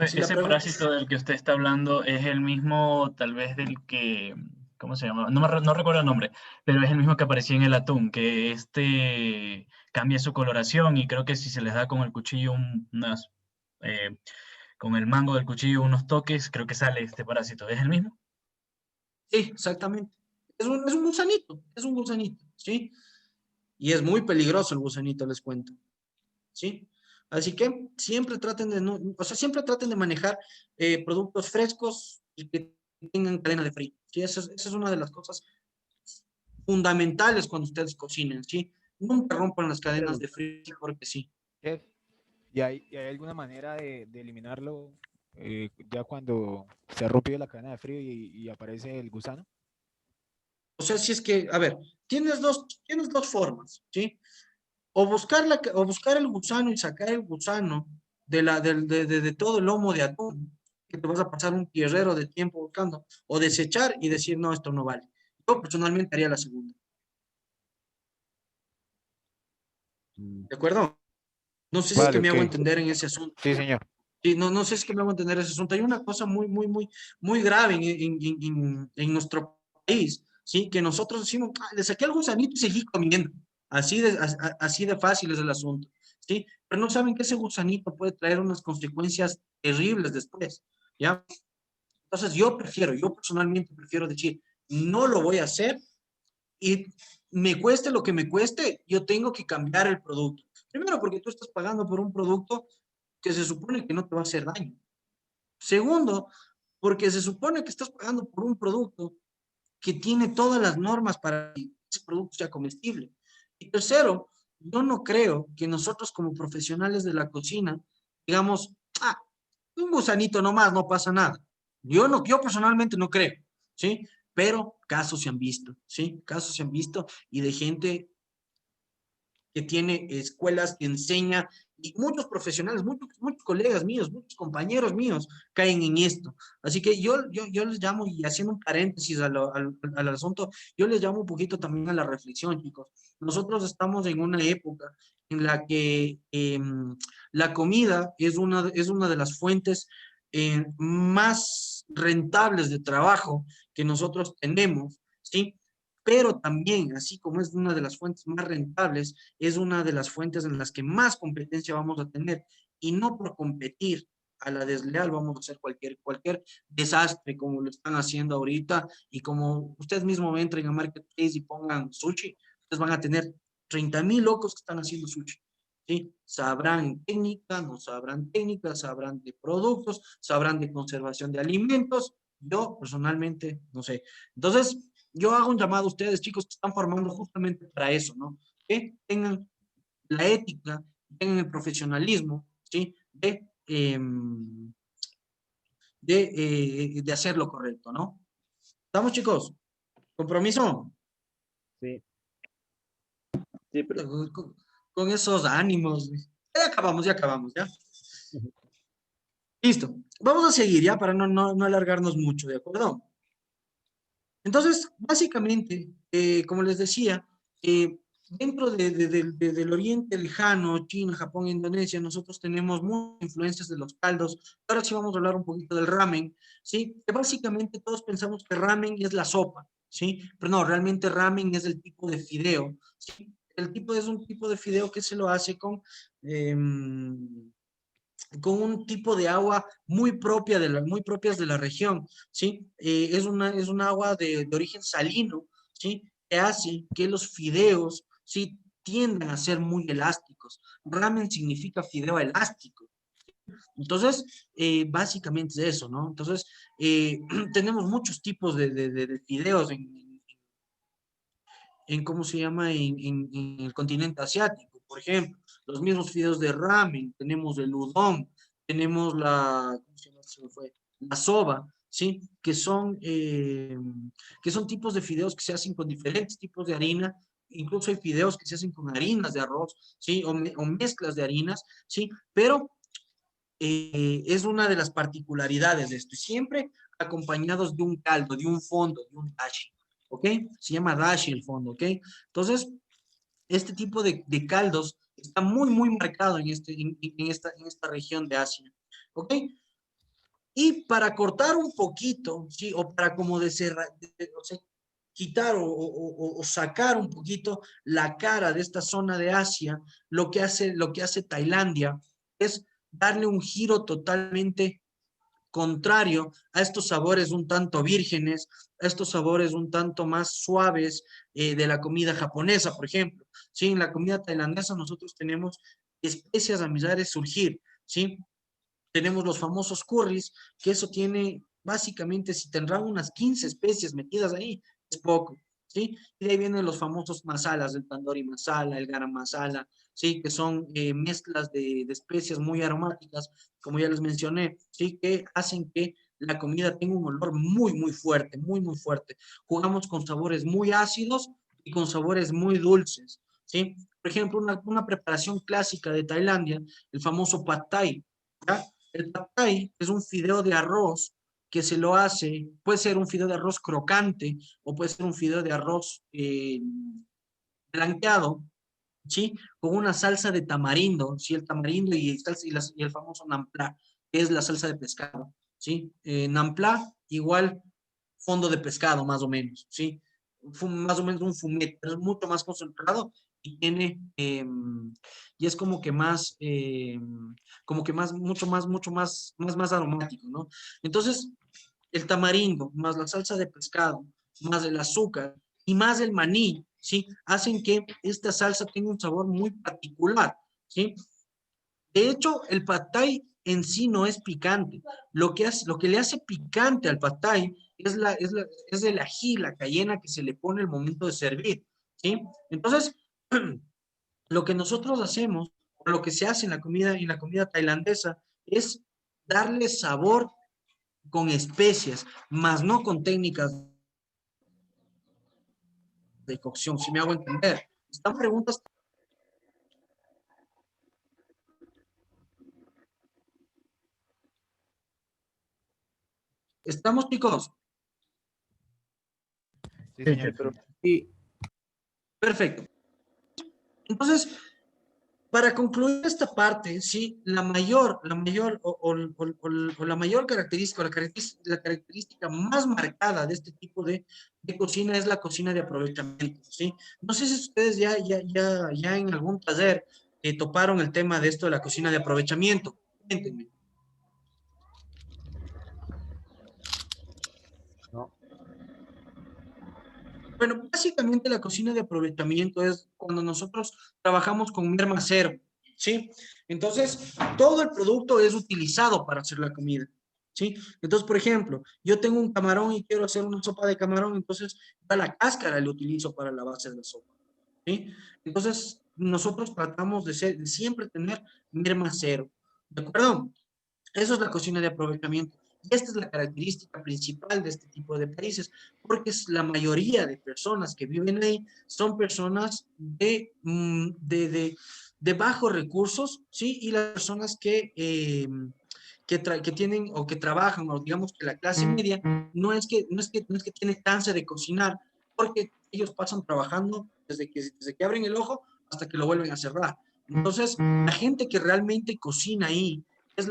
Si la Ese pregunta es... parásito del que usted está hablando es el mismo, tal vez, del que, ¿cómo se llama? No recuerdo el nombre, pero es el mismo que aparecía en el atún, que cambia su coloración y creo que si se les da con el cuchillo eh, con el mango del cuchillo unos toques, creo que sale este parásito. ¿Es el mismo? Sí, exactamente. Es un gusanito, ¿sí? Y es muy peligroso el gusanito, les cuento, ¿sí? Así que siempre traten de, no, o sea, siempre traten de manejar productos frescos y que tengan cadena de frío, ¿sí? Esa es una de las cosas fundamentales cuando ustedes cocinen, ¿sí? Nunca rompan las cadenas de frío porque sí. Chef, y hay alguna manera de eliminarlo ya cuando se ha rompido la cadena de frío y aparece el gusano? O sea, si es que, a ver, tienes dos formas, ¿sí? O buscar el gusano y sacar el gusano de todo el lomo de atún, que te vas a pasar un tierrero de tiempo buscando, o desechar y decir, no, esto no vale. Yo personalmente haría la segunda. ¿De acuerdo? No sé si es que Vale, me ok. hago entender en ese asunto. Sí, señor. Sí, no sé si es que me hago entender ese asunto. Hay una cosa muy grave en nuestro país, ¿sí? Que nosotros decimos, "Ah, le saqué el gusanito y seguí comiendo. Así de fácil es el asunto, ¿sí? Pero no saben que ese gusanito puede traer unas consecuencias terribles después, ¿ya? Entonces yo personalmente prefiero decir, no lo voy a hacer y me cueste lo que me cueste, yo tengo que cambiar el producto. Primero, porque tú estás pagando por un producto que se supone que no te va a hacer daño. Segundo, porque se supone que estás pagando por un producto que tiene todas las normas para que ese producto sea comestible. Y tercero, yo no creo que nosotros como profesionales de la cocina digamos, ah, un gusanito nomás, no pasa nada. Yo personalmente no creo, ¿sí? Pero casos se han visto, ¿sí? Casos se han visto y de gente que tiene escuelas que enseña, y muchos profesionales, muchos colegas míos, muchos compañeros míos caen en esto. Así que yo les llamo, y haciendo un paréntesis al asunto, yo les llamo un poquito también a la reflexión, chicos. Nosotros estamos en una época en la que la comida es una de las fuentes más rentables de trabajo que nosotros tenemos, ¿sí? Pero también, así como es una de las fuentes más rentables, es una de las fuentes en las que más competencia vamos a tener. Y no por competir a la desleal vamos a hacer cualquier desastre como lo están haciendo ahorita. Y como ustedes mismos entren a Marketplace y pongan sushi, ustedes van a tener 30,000 locos que están haciendo sushi. ¿Sí? Sabrán técnica, no sabrán técnica, sabrán de productos, sabrán de conservación de alimentos. Yo personalmente no sé. Entonces, yo hago un llamado a ustedes, chicos, que están formando justamente para eso, ¿no? Que tengan la ética, tengan el profesionalismo, ¿sí? De hacer lo correcto, ¿no? ¿Estamos, chicos? ¿Compromiso? Sí. Sí, pero... Con esos ánimos. Ya acabamos, ¿ya? Listo. Vamos a seguir, ¿ya? Para no alargarnos mucho, ¿de acuerdo? Entonces, básicamente, como les decía, dentro del Oriente Lejano, China, Japón, Indonesia, nosotros tenemos muchas influencias de los caldos. Ahora sí vamos a hablar un poquito del ramen, ¿sí? Que básicamente todos pensamos que ramen es la sopa, ¿sí? Pero no, realmente ramen es el tipo de fideo, ¿sí? Es un tipo de fideo que se lo hace con con un tipo de agua muy propia muy propias de la región, ¿sí? Es un agua de origen salino, ¿sí? Que hace que los fideos, ¿sí? Tiendan a ser muy elásticos. Ramen significa fideo elástico. Entonces, básicamente es eso, ¿no? Entonces, tenemos muchos tipos de fideos ¿cómo se llama? En el continente asiático, por ejemplo. Los mismos fideos de ramen, tenemos el udon, tenemos ¿cómo se llama? Se me fue. La soba, ¿sí? Que son tipos de fideos que se hacen con diferentes tipos de harina. Incluso hay fideos que se hacen con harinas de arroz, ¿sí? O mezclas de harinas, ¿sí? Pero es una de las particularidades de esto. Siempre acompañados de un caldo, de un fondo, de un dashi, ¿ok? Se llama dashi el fondo, ¿ok? Entonces, este tipo de caldos está muy, muy marcado en esta región de Asia, ¿ok? Y para cortar un poquito, ¿sí? O para como o sea, quitar o sacar un poquito la cara de esta zona de Asia, lo que hace Tailandia es darle un giro totalmente contrario a estos sabores un tanto vírgenes, a estos sabores un tanto más suaves de la comida japonesa, por ejemplo. ¿Sí? En la comida tailandesa nosotros tenemos especias a mirar surgir, ¿sí? Tenemos los famosos curries, que eso tiene, básicamente, si tendrán unas 15 especies metidas ahí, es poco, ¿sí? Y de ahí vienen los famosos masalas, el tandoori masala, el garam masala, ¿sí? Que son mezclas de especias muy aromáticas, como ya les mencioné, ¿sí? Que hacen que la comida tenga un olor muy, muy fuerte, muy, muy fuerte. Jugamos con sabores muy ácidos y con sabores muy dulces, ¿sí? Por ejemplo, una preparación clásica de Tailandia, el famoso pad thai, ¿ya? El pad thai es un fideo de arroz que se lo hace, puede ser un fideo de arroz crocante o puede ser un fideo de arroz blanqueado, ¿sí? Con una salsa de tamarindo, ¿sí? El tamarindo y el famoso nampla, que es la salsa de pescado, ¿sí? Nampla igual fondo de pescado, más o menos, ¿sí? Más o menos un fumet, pero es mucho más concentrado y y es como que más, más aromático, ¿no? Entonces, el tamarindo, más la salsa de pescado, más el azúcar y más el maní, ¿sí? Hacen que esta salsa tenga un sabor muy particular, ¿sí? De hecho, el pad thai en sí no es picante. Lo que le hace picante al pad thai es el ají, la cayena que se le pone al momento de servir, ¿sí? Entonces, lo que nosotros hacemos, o lo que se hace en la comida tailandesa, es darle sabor con especias, más no con técnicas de cocción, si me hago entender. Están preguntas. ¿Estamos, chicos? Sí, señor. Sí, Perfecto. Entonces, para concluir esta parte, sí, la mayor característica, la característica más marcada de este tipo de cocina es la cocina de aprovechamiento, ¿sí? No sé si ustedes ya en algún taller toparon el tema de esto de la cocina de aprovechamiento. Cuéntenme. no. Bueno, básicamente la cocina de aprovechamiento es cuando nosotros trabajamos con merma cero, ¿sí? Entonces, todo el producto es utilizado para hacer la comida, ¿sí? Entonces, por ejemplo, yo tengo un camarón y quiero hacer una sopa de camarón, entonces a la cáscara le utilizo para la base de la sopa, ¿sí? Entonces, nosotros tratamos de siempre tener merma cero, ¿de acuerdo? Eso es la cocina de aprovechamiento. Y esta es la característica principal de este tipo de países, porque es la mayoría de personas que viven ahí son personas de bajos recursos, ¿sí? Y las personas que tienen o que trabajan, o digamos que la clase media, no es que tiene chance de cocinar, porque ellos pasan trabajando desde que abren el ojo hasta que lo vuelven a cerrar. Entonces, la gente que realmente cocina ahí, es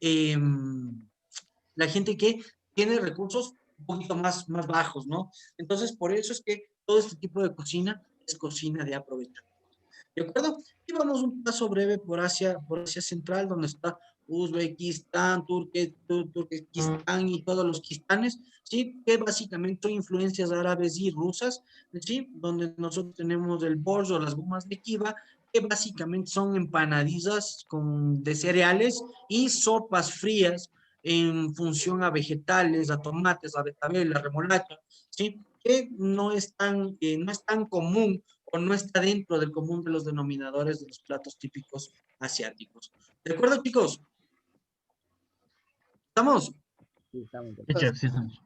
eh, la gente que tiene recursos un poquito más bajos, ¿no? Entonces, por eso es que todo este tipo de cocina es cocina de aprovechamiento. ¿de acuerdo? Y vamos un paso breve por Asia Central, donde está Uzbekistán, Turquestán y todos los kistanes, ¿sí? Que básicamente son influencias árabes y rusas, ¿sí? Donde nosotros tenemos el borsch o las gomas de kiva, que básicamente son empanadizas de cereales y sopas frías en función a vegetales, a tomates, a betabel, a remolacha, ¿sí? Que no es tan común o no está dentro del común de los denominadores de los platos típicos asiáticos. ¿De acuerdo, chicos? ¿Estamos? Sí, estamos de Sí, acuerdo. chef, sí estamos.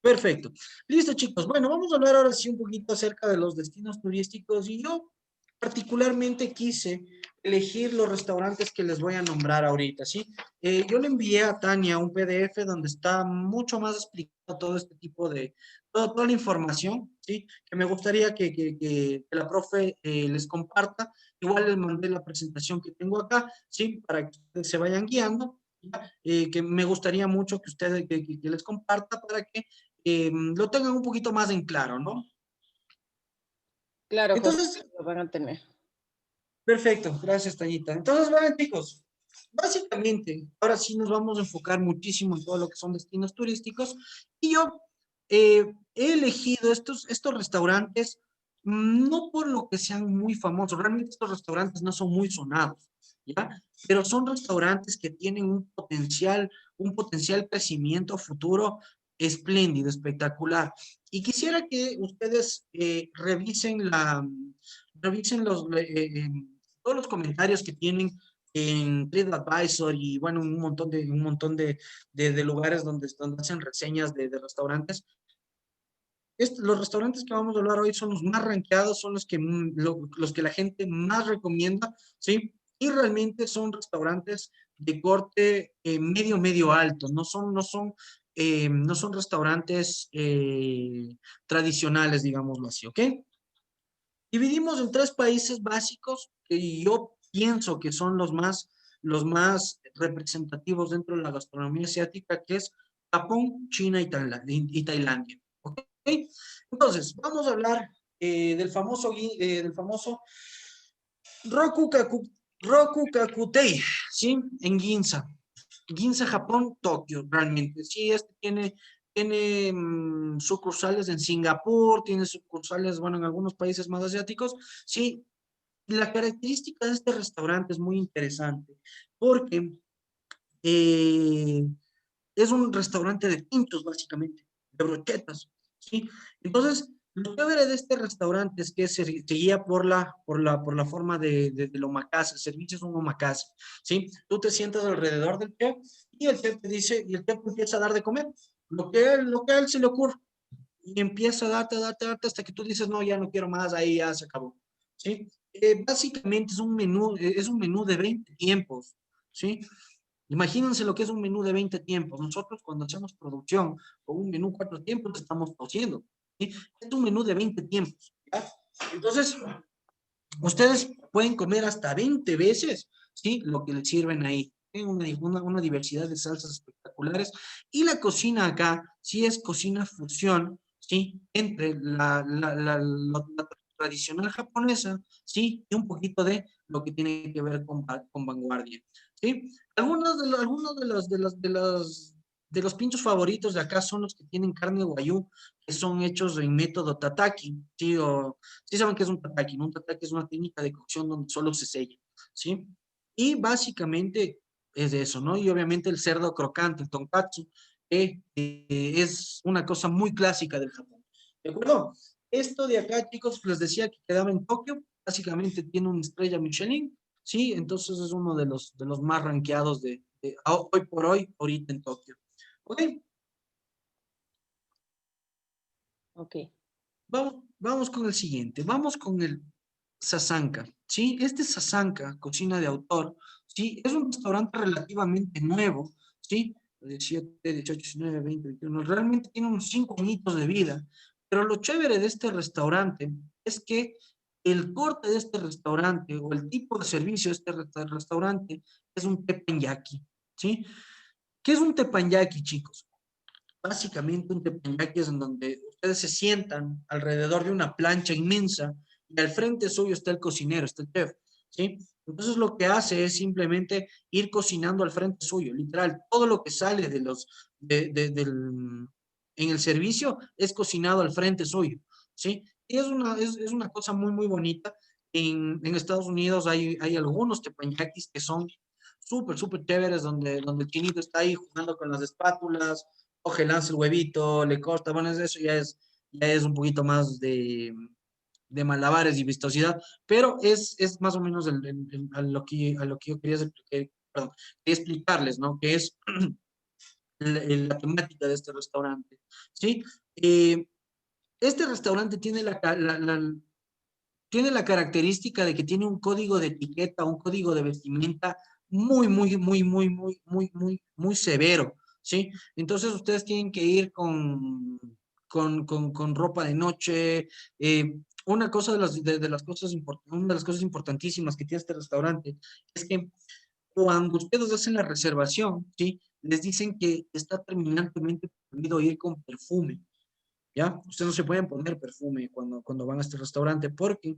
Perfecto. Listo, chicos. Bueno, vamos a hablar ahora sí un poquito acerca de los destinos turísticos y yo particularmente quise elegir los restaurantes que les voy a nombrar ahorita, ¿sí? Yo le envié a Tania un PDF donde está mucho más explicado todo este tipo de, toda la información, ¿sí? Que me gustaría que la profe les comparta. Igual les mandé la presentación que tengo acá, ¿sí? Para que ustedes se vayan guiando. ¿Ya? Que me gustaría mucho que ustedes, que les comparta para que lo tengan un poquito más en claro, ¿no? Claro, José, Entonces, lo van a tener. perfecto, gracias, Tañita. Entonces, bueno, chicos, básicamente, ahora sí nos vamos a enfocar muchísimo en todo lo que son destinos turísticos y yo he elegido estos restaurantes no por lo que sean muy famosos, realmente estos restaurantes no son muy sonados, ¿ya? Pero son restaurantes que tienen un potencial crecimiento futuro espléndido, espectacular. Y quisiera que ustedes revisen todos los comentarios que tienen en TripAdvisor y bueno, un montón de lugares donde hacen reseñas de restaurantes. Los restaurantes que vamos a hablar hoy son los más rankeados, son los los que la gente más recomienda, ¿sí? Y realmente son restaurantes de corte medio alto, no son restaurantes tradicionales, digámoslo así, ¿ok? Dividimos en tres países básicos que yo pienso que son los más representativos dentro de la gastronomía asiática, que es Japón, China y Tailandia. ¿Ok? Entonces, vamos a hablar del famoso Roku Kakutei, ¿sí? En Ginza. Ginza, Japón, Tokio, realmente. Sí, tiene sucursales en Singapur, tiene sucursales, bueno, en algunos países más asiáticos. Sí, la característica de este restaurante es muy interesante porque eh, es un restaurante de pinchos, básicamente, de brochetas, ¿sí? Entonces, lo chévere de este restaurante es que se guía por la forma del omakase, el servicio es un omakase, ¿sí? Tú te sientas alrededor del chef y el chef te dice, y el chef empieza a dar de comer, lo que a él se le ocurre, y empieza a darte, hasta que tú dices, no, ya no quiero más, ahí ya se acabó, ¿sí? Básicamente es un menú de 20 tiempos, ¿sí? Imagínense lo que es un menú de 20 tiempos. Nosotros cuando hacemos producción con un menú 4 tiempos estamos cociendo, ¿sí? Es un menú de 20 tiempos, ¿ya? Entonces, ustedes pueden comer hasta 20 veces, ¿sí? Lo que les sirven ahí. Tienen una diversidad de salsas espectaculares. Y la cocina acá, sí es cocina fusión, ¿sí? Entre la tradicional japonesa, ¿sí? Y un poquito de lo que tiene que ver con vanguardia, ¿sí? De los pinchos favoritos de acá son los que tienen carne guayú, que son hechos en método tataki, ¿sí? Sí saben que es un tataki, ¿no? Un tataki es una técnica de cocción donde solo se sella, ¿sí? Y básicamente es eso, ¿no? Y obviamente el cerdo crocante, el tonkatsu, que es una cosa muy clásica del Japón, ¿de acuerdo? Esto de acá, chicos, les decía que quedaba en Tokio, básicamente tiene una estrella Michelin, ¿sí? Entonces es uno de los más rankeados hoy por hoy, ahorita en Tokio. ¿Ok? Ok. Vamos con el siguiente. Vamos con el Sasanka, ¿sí? Este Sasanka, cocina de autor, ¿sí? Es un restaurante relativamente nuevo, ¿sí? 17, 18, 19, 20, 21. Realmente tiene unos 5 añitos de vida. Pero lo chévere de este restaurante es que el corte de este restaurante o el tipo de servicio de este restaurante es un teppanyaki, ¿sí? ¿Qué es un teppanyaki, chicos? Básicamente un teppanyaki es en donde ustedes se sientan alrededor de una plancha inmensa y al frente suyo está el cocinero, está el chef, ¿sí? Entonces lo que hace es simplemente ir cocinando al frente suyo, literal, todo lo que sale de los, en el servicio es cocinado al frente suyo, ¿sí? Y es una cosa muy, muy bonita. En Estados Unidos hay algunos teppanyakis que son súper, súper chéveres, donde el chinito está ahí jugando con las espátulas, coge, lanza el huevito, le corta, bueno, eso ya es un poquito más de malabares y vistosidad, pero es más o menos a lo que yo quería, perdón, quería explicarles, ¿no? Que es la temática de este restaurante, ¿sí? Este restaurante tiene tiene la característica de que tiene un código de etiqueta, un código de vestimenta muy, muy, muy, muy, muy, muy, muy, muy severo, ¿sí? Entonces ustedes tienen que ir con ropa de noche. Una cosa de las cosas una de las cosas importantísimas que tiene este restaurante es que cuando ustedes hacen la reservación, ¿sí? Les dicen que está terminantemente prohibido ir con perfume, ¿ya? Ustedes no se pueden poner perfume cuando van a este restaurante porque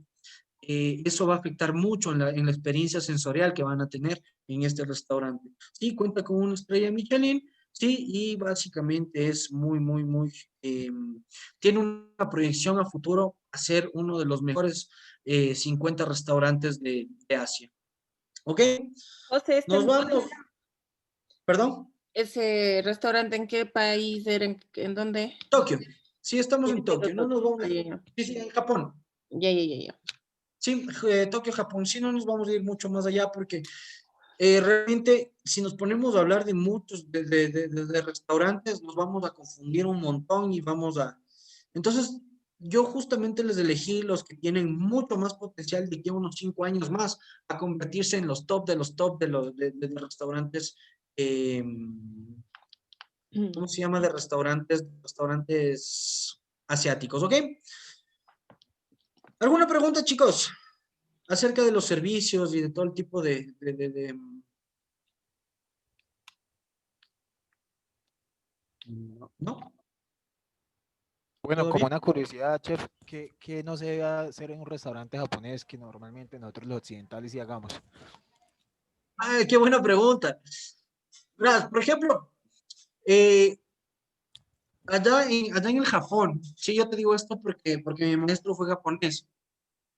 eso va a afectar mucho en la experiencia sensorial que van a tener en este restaurante. Sí, cuenta con una estrella Michelin, sí, y básicamente es muy, muy, muy, tiene una proyección a futuro a ser uno de los mejores 50 restaurantes de Asia. ¿Ok? José, Nos vamos. ¿Perdón? ¿ese restaurante en qué país era? ¿En dónde? Tokio. Sí, estamos Sí, en Tokio, no nos vamos. Ah, ya, ya. Sí, sí, en Japón. Ya, ya, ya, ya. Sí, Tokio, Japón. Sí, no nos vamos a ir mucho más allá porque realmente si nos ponemos a hablar de muchos, de restaurantes, nos vamos a confundir un montón y vamos a... Entonces, yo justamente les elegí los que tienen mucho más potencial de que unos 5 años más a convertirse en los top de los top de los restaurantes. ¿Cómo se llama? De restaurantes asiáticos, ¿ok? ¿Alguna pregunta, chicos? Acerca de los servicios y de todo el tipo ¿No? Bueno, ¿Todo como bien? una curiosidad, chef, ¿qué no se debe hacer en un restaurante japonés que normalmente nosotros los occidentales sí hagamos? Ay, qué buena pregunta. Verás, por ejemplo, eh, allá en el Japón, sí, yo te digo esto porque mi maestro fue japonés.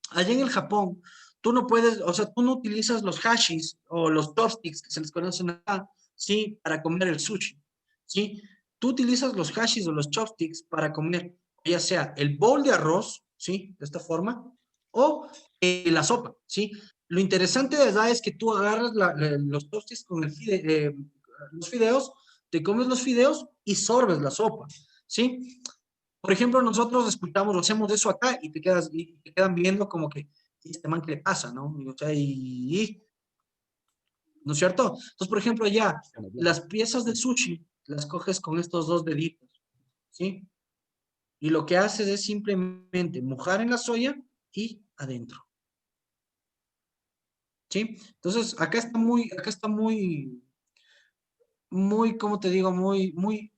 Allá en el Japón, tú no puedes, o sea, tú no utilizas los hashis o los chopsticks que se les conocen acá, sí, para comer el sushi, sí. Tú utilizas los hashis o los chopsticks para comer, ya sea el bowl de arroz, sí, de esta forma, o la sopa, sí. Lo interesante de verdad es que tú agarras los chopsticks con los fideos, te comes los fideos y sorbes la sopa, sí. Por ejemplo, nosotros escuchamos o hacemos eso acá y te quedan viendo como que, "¿Y este man qué le pasa, no?" O sea, ¿no es cierto? Entonces, por ejemplo, allá, las piezas de sushi las coges con estos dos deditos, ¿sí? Y lo que haces es simplemente mojar en la soya y adentro, ¿sí? Entonces, acá está muy, ¿cómo te digo? Muy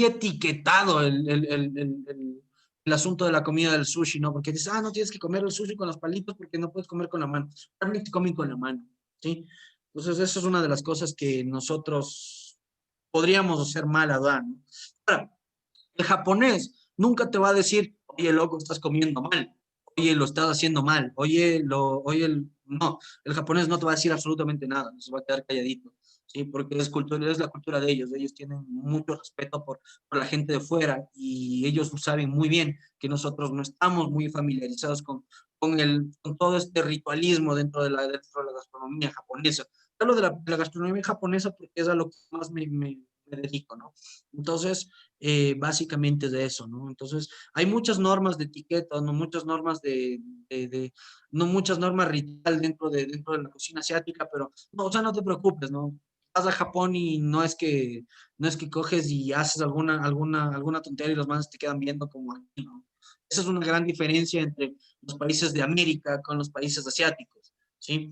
etiquetado el asunto de la comida del sushi, ¿no? Porque dices, no tienes que comer el sushi con los palitos porque no puedes comer con la mano. Realmente comen con la mano, ¿sí? Entonces, eso es una de las cosas que nosotros podríamos hacer mal, Adán, ¿no? Ahora, el japonés nunca te va a decir, oye, loco, estás comiendo mal, oye, lo estás haciendo mal, no, el japonés no te va a decir absolutamente nada, se va a quedar calladito, ¿sí? Porque es la cultura de ellos tienen mucho respeto por la gente de fuera y ellos saben muy bien que nosotros no estamos muy familiarizados con todo este ritualismo dentro de la gastronomía japonesa. Hablo de la gastronomía japonesa porque es a lo que más me dedico, ¿no? Entonces, básicamente de eso, ¿no? Entonces, hay muchas normas de etiqueta, no muchas normas no muchas normas ritual dentro de la cocina asiática, pero, no, o sea, no te preocupes, ¿no? Vas a Japón y no es que coges y haces alguna tontería y los manos te quedan viendo como aquí, ¿no? Esa es una gran diferencia entre los países de América con los países asiáticos, ¿sí?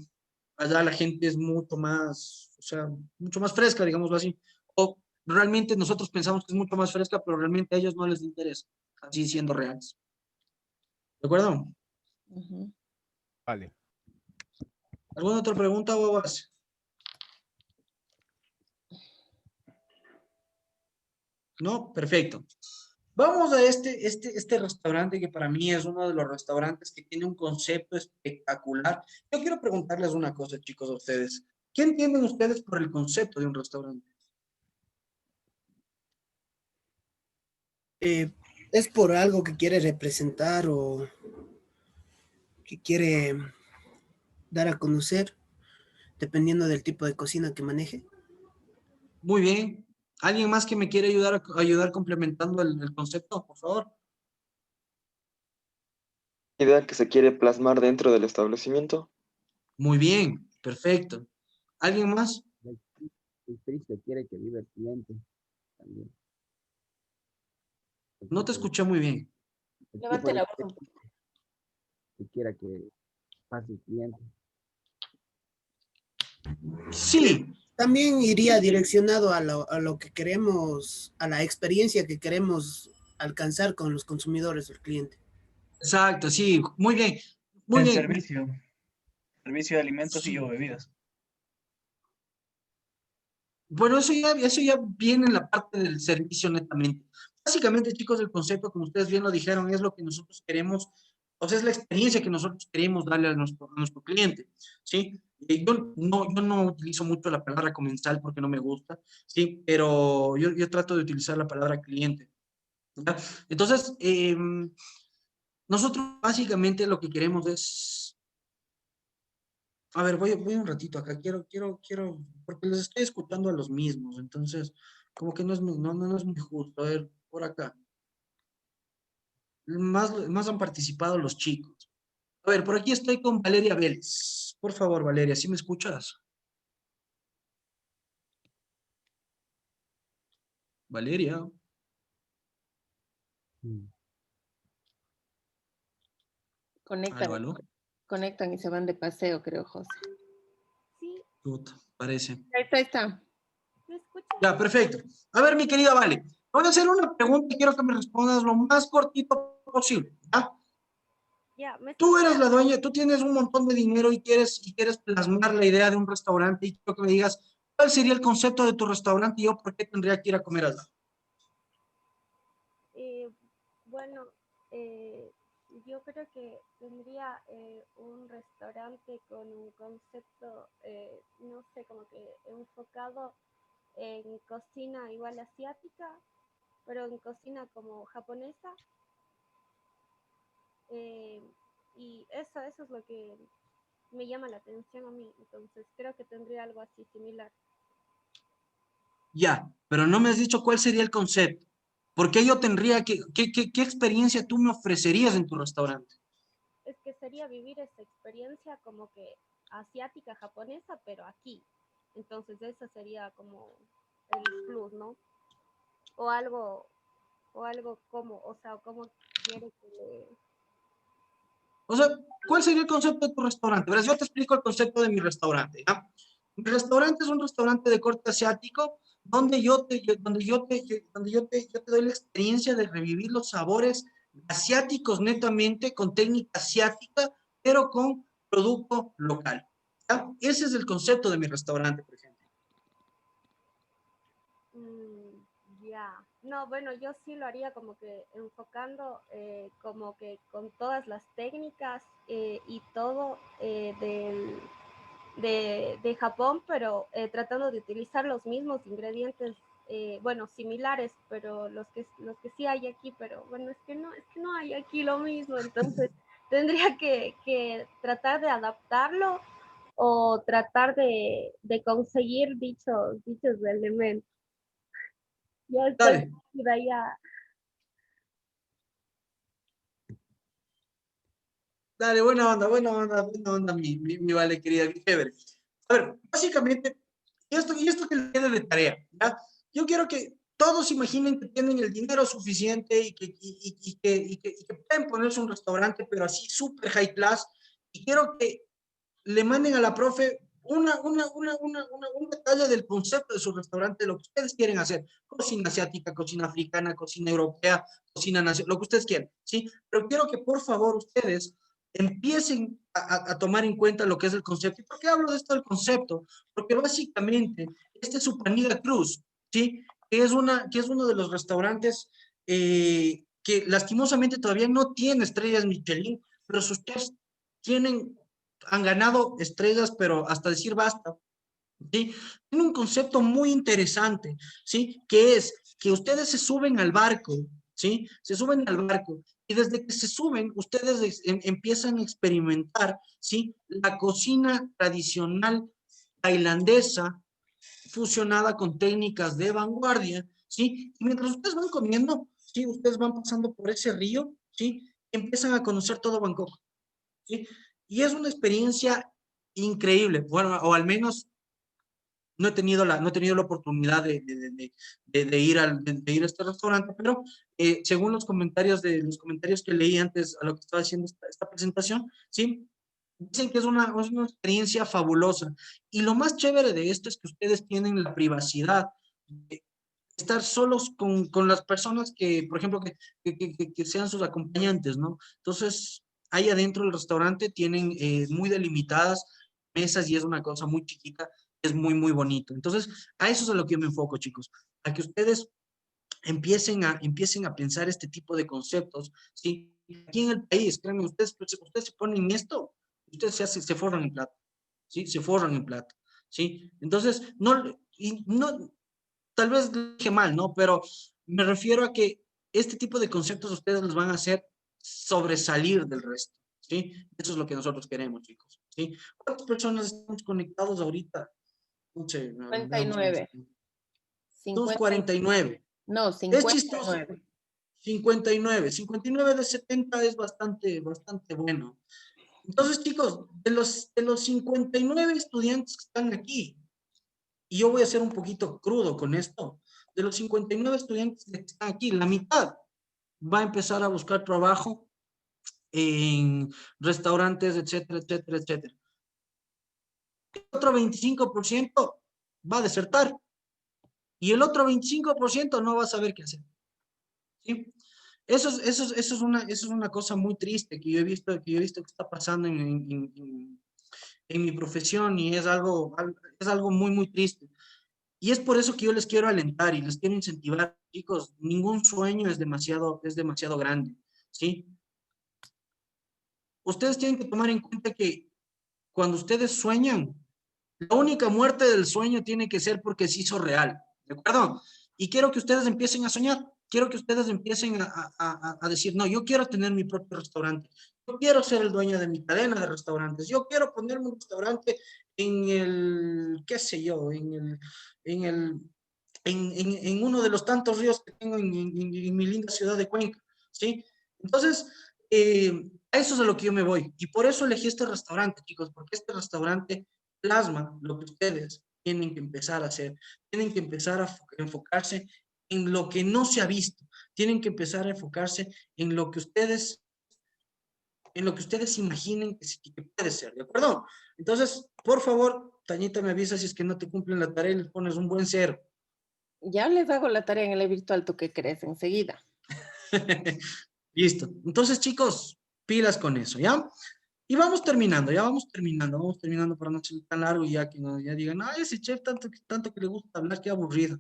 Allá la gente es mucho más, o sea, mucho más fresca, digámoslo así. O realmente nosotros pensamos que es mucho más fresca, pero realmente a ellos no les interesa, así siendo reales. ¿De acuerdo? Ujú. Vale. ¿Alguna otra pregunta, Bobas? No, perfecto. Vamos a este restaurante que para mí es uno de los restaurantes que tiene un concepto espectacular. Yo quiero preguntarles una cosa, chicos, a ustedes. ¿Qué entienden ustedes por el concepto de un restaurante? ¿Es por algo que quiere representar o que quiere dar a conocer, dependiendo del tipo de cocina que maneje? Muy bien. ¿Alguien más que me quiere ayudar complementando el concepto, por favor? Idea que se quiere plasmar dentro del establecimiento. Muy bien, perfecto. ¿Alguien más? El triste quiere que viva el cliente también. No te escuché muy bien. El tipo Levante de la voz. que quiera que pase el cliente. Sí. También iría direccionado a lo que queremos, a la experiencia que queremos alcanzar con los consumidores, el cliente. Exacto, sí. Muy bien. Muy En bien. servicio de alimentos y Sí. o bebidas. Bueno, eso ya viene en la parte del servicio netamente. Básicamente, chicos, el concepto, como ustedes bien lo dijeron, es lo que nosotros queremos, o sea, es la experiencia que nosotros queremos darle a nuestro cliente, ¿sí? Yo no utilizo mucho la palabra comensal porque no me gusta, ¿sí? Pero yo trato de utilizar la palabra cliente, ¿ya? Entonces, nosotros básicamente lo que queremos es... A ver, voy un ratito acá, quiero, porque les estoy escuchando a los mismos, entonces, como que no es muy justo. A ver, por acá. Más han participado los chicos. A ver, por aquí estoy con Valeria Vélez. Por favor, Valeria, ¿sí me escuchas? Valeria. Conectan, Aló, aló. conectan y se van de paseo, creo, José. Sí, Puta, parece. Ahí está. ¿me escuchas? Ya, perfecto. A ver, mi querida Vale, voy a hacer una pregunta y quiero que me respondas lo más cortito posible, ¿ya? Ya, ¿me Tú escuchas? eres la dueña, tú tienes un montón de dinero y quieres plasmar la idea de un restaurante y quiero que me digas cuál sería el concepto de tu restaurante y yo por qué tendría que ir a comer allá. Eh, bueno, eh, yo creo que tendría un restaurante con un concepto, no sé, como que enfocado en cocina igual asiática, pero en cocina como japonesa. eh, y eso es lo que me llama la atención a mí, entonces creo que tendría algo así similar. Ya, pero no me has dicho cuál sería el concepto. ¿Por qué yo tendría qué experiencia tú me ofrecerías en tu restaurante? Es que sería vivir esa experiencia como que asiática, japonesa, pero aquí. Entonces eso sería como el plus, ¿no? O algo, o algo como, o sea, como quiere que le... O sea, ¿cuál sería el concepto de tu restaurante? Verás, yo te explico el concepto de mi restaurante, ¿ya? Mi restaurante es un restaurante de corte asiático donde yo te doy la experiencia de revivir los sabores asiáticos netamente con técnica asiática, pero con producto local, ¿ya? Ese es el concepto de mi restaurante, por ejemplo. Ya, no, bueno, yo sí lo haría como que enfocando como que con todas las técnicas y todo de Japón, pero tratando de utilizar los mismos ingredientes, bueno, similares, pero los que sí hay aquí, pero bueno, es que no hay aquí lo mismo, entonces tendría que tratar de adaptarlo o tratar de conseguir dichos elementos. Ya estoy Dale, ya. dale, buena onda, mi vale, querida, mi chévere. A ver, básicamente, y esto que le quede de tarea, ¿ya? Yo quiero que todos imaginen que tienen el dinero suficiente y que pueden ponerse un restaurante, pero así súper high class, y quiero que le manden a la profe un detalle del concepto de su restaurante, lo que ustedes quieren hacer, cocina asiática, cocina africana, cocina europea, cocina nacional, lo que ustedes quieran, ¿sí? Pero quiero que por favor ustedes empiecen a tomar en cuenta lo que es el concepto. ¿Y por qué hablo de esto del concepto? Porque básicamente, este es su Panida Cruz, ¿sí? Que es uno de los restaurantes que lastimosamente todavía no tiene estrellas Michelin, pero sus chefs han ganado estrellas, pero hasta decir basta, ¿sí? Tiene un concepto muy interesante, ¿sí? Que es que ustedes se suben al barco, ¿sí? Se suben al barco y desde que se suben, ustedes empiezan a experimentar, ¿sí? La cocina tradicional tailandesa fusionada con técnicas de vanguardia, ¿sí? Y mientras ustedes van comiendo, ¿sí? Ustedes van pasando por ese río, ¿sí? Y empiezan a conocer todo Bangkok, ¿sí? Y es una experiencia increíble, bueno, o al menos no he tenido la oportunidad de ir de ir a este restaurante, pero según los comentarios que leí antes a lo que estaba haciendo esta presentación, ¿sí? Dicen que es una experiencia fabulosa. Y lo más chévere de esto es que ustedes tienen la privacidad de estar solos con las personas que, por ejemplo, que sean sus acompañantes, ¿no? Entonces, ahí adentro del restaurante tienen muy delimitadas mesas y es una cosa muy chiquita, es muy, muy bonito. Entonces, a eso es a lo que yo me enfoco, chicos, a que ustedes empiecen a pensar este tipo de conceptos, ¿sí? Aquí en el país, créanme, ustedes se ponen en esto, ustedes se forran en plata, ¿sí? Se forran en plata, ¿sí? Entonces, tal vez lo dije mal, ¿no? Pero me refiero a que este tipo de conceptos ustedes los van a hacer sobresalir del resto, ¿sí? Eso es lo que nosotros queremos, chicos, ¿sí? ¿Cuántas personas estamos conectados ahorita? No sé, veamos. 59. Somos 49. No, Es chistoso. 59. 59 de 70 es bastante bueno. Entonces, chicos, de los 59 estudiantes que están aquí, y yo voy a ser un poquito crudo con esto, de los 59 estudiantes que están aquí, la mitad va a empezar a buscar trabajo en restaurantes, etcétera, etcétera, etcétera. El otro 25% va a desertar y el otro 25% no va a saber qué hacer, ¿sí? Eso es una cosa muy triste que yo he visto que está pasando en mi profesión y es algo muy, muy triste. Y es por eso que yo les quiero alentar y les quiero incentivar, chicos, ningún sueño es demasiado grande, ¿sí? Ustedes tienen que tomar en cuenta que cuando ustedes sueñan, la única muerte del sueño tiene que ser porque se hizo real, ¿de acuerdo? Y quiero que ustedes empiecen a soñar, quiero que ustedes empiecen a decir, no, yo quiero tener mi propio restaurante, yo quiero ser el dueño de mi cadena de restaurantes, yo quiero ponerme un restaurante en el, qué sé yo, en uno de los tantos ríos que tengo en mi linda ciudad de Cuenca, ¿sí? Entonces, a eso es a lo que yo me voy. Y por eso elegí este restaurante, chicos, porque este restaurante plasma lo que ustedes tienen que empezar a hacer. Tienen que empezar a enfocarse en lo que no se ha visto. Tienen que empezar a enfocarse en lo que ustedes imaginen que puede ser, ¿de acuerdo? Entonces, por favor, Tañita me avisa si es que no te cumplen la tarea y les pones un buen 0. Ya les hago la tarea en el virtual, ¿tú qué crees? Enseguida. Listo. Entonces, chicos, pilas con eso, ¿ya? Y vamos terminando para no ser tan largo y ya que no, ya digan, ay, ese chef tanto que le gusta hablar, qué aburrido.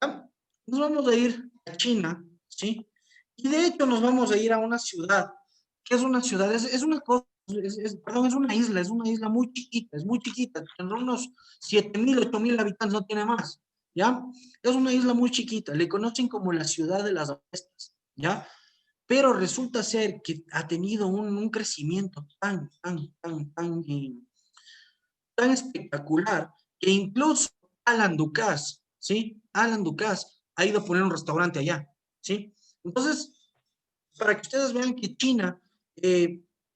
¿Ya? Nos vamos a ir a China, ¿sí? Y de hecho nos vamos a ir a una ciudad, que es una ciudad, es una cosa, perdón, es una isla muy chiquita, es muy chiquita, tendrá unos 7,000, 8,000 habitantes, no tiene más, ¿ya? Es una isla muy chiquita, le conocen como la ciudad de las apuestas, ¿ya? Pero resulta ser que ha tenido un crecimiento tan espectacular que incluso Alan Ducasse, ¿sí? Alan Ducasse ha ido a poner un restaurante allá, ¿sí? Entonces, para que ustedes vean que China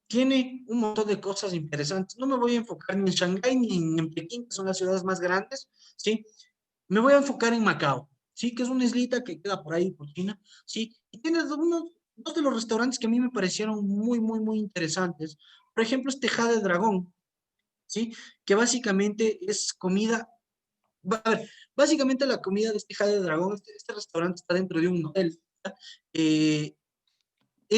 tiene un montón de cosas interesantes. No me voy a enfocar ni en Shanghái ni en Pekín, que son las ciudades más grandes, ¿sí? Me voy a enfocar en Macao, ¿sí? Que es una islita que queda por ahí, por China, ¿sí? Y tiene dos de los restaurantes que a mí me parecieron muy, muy, muy interesantes. Por ejemplo, este Jade Dragón, ¿sí? Que básicamente es comida. A ver, básicamente la comida de este Jade Dragón, este restaurante está dentro de un hotel.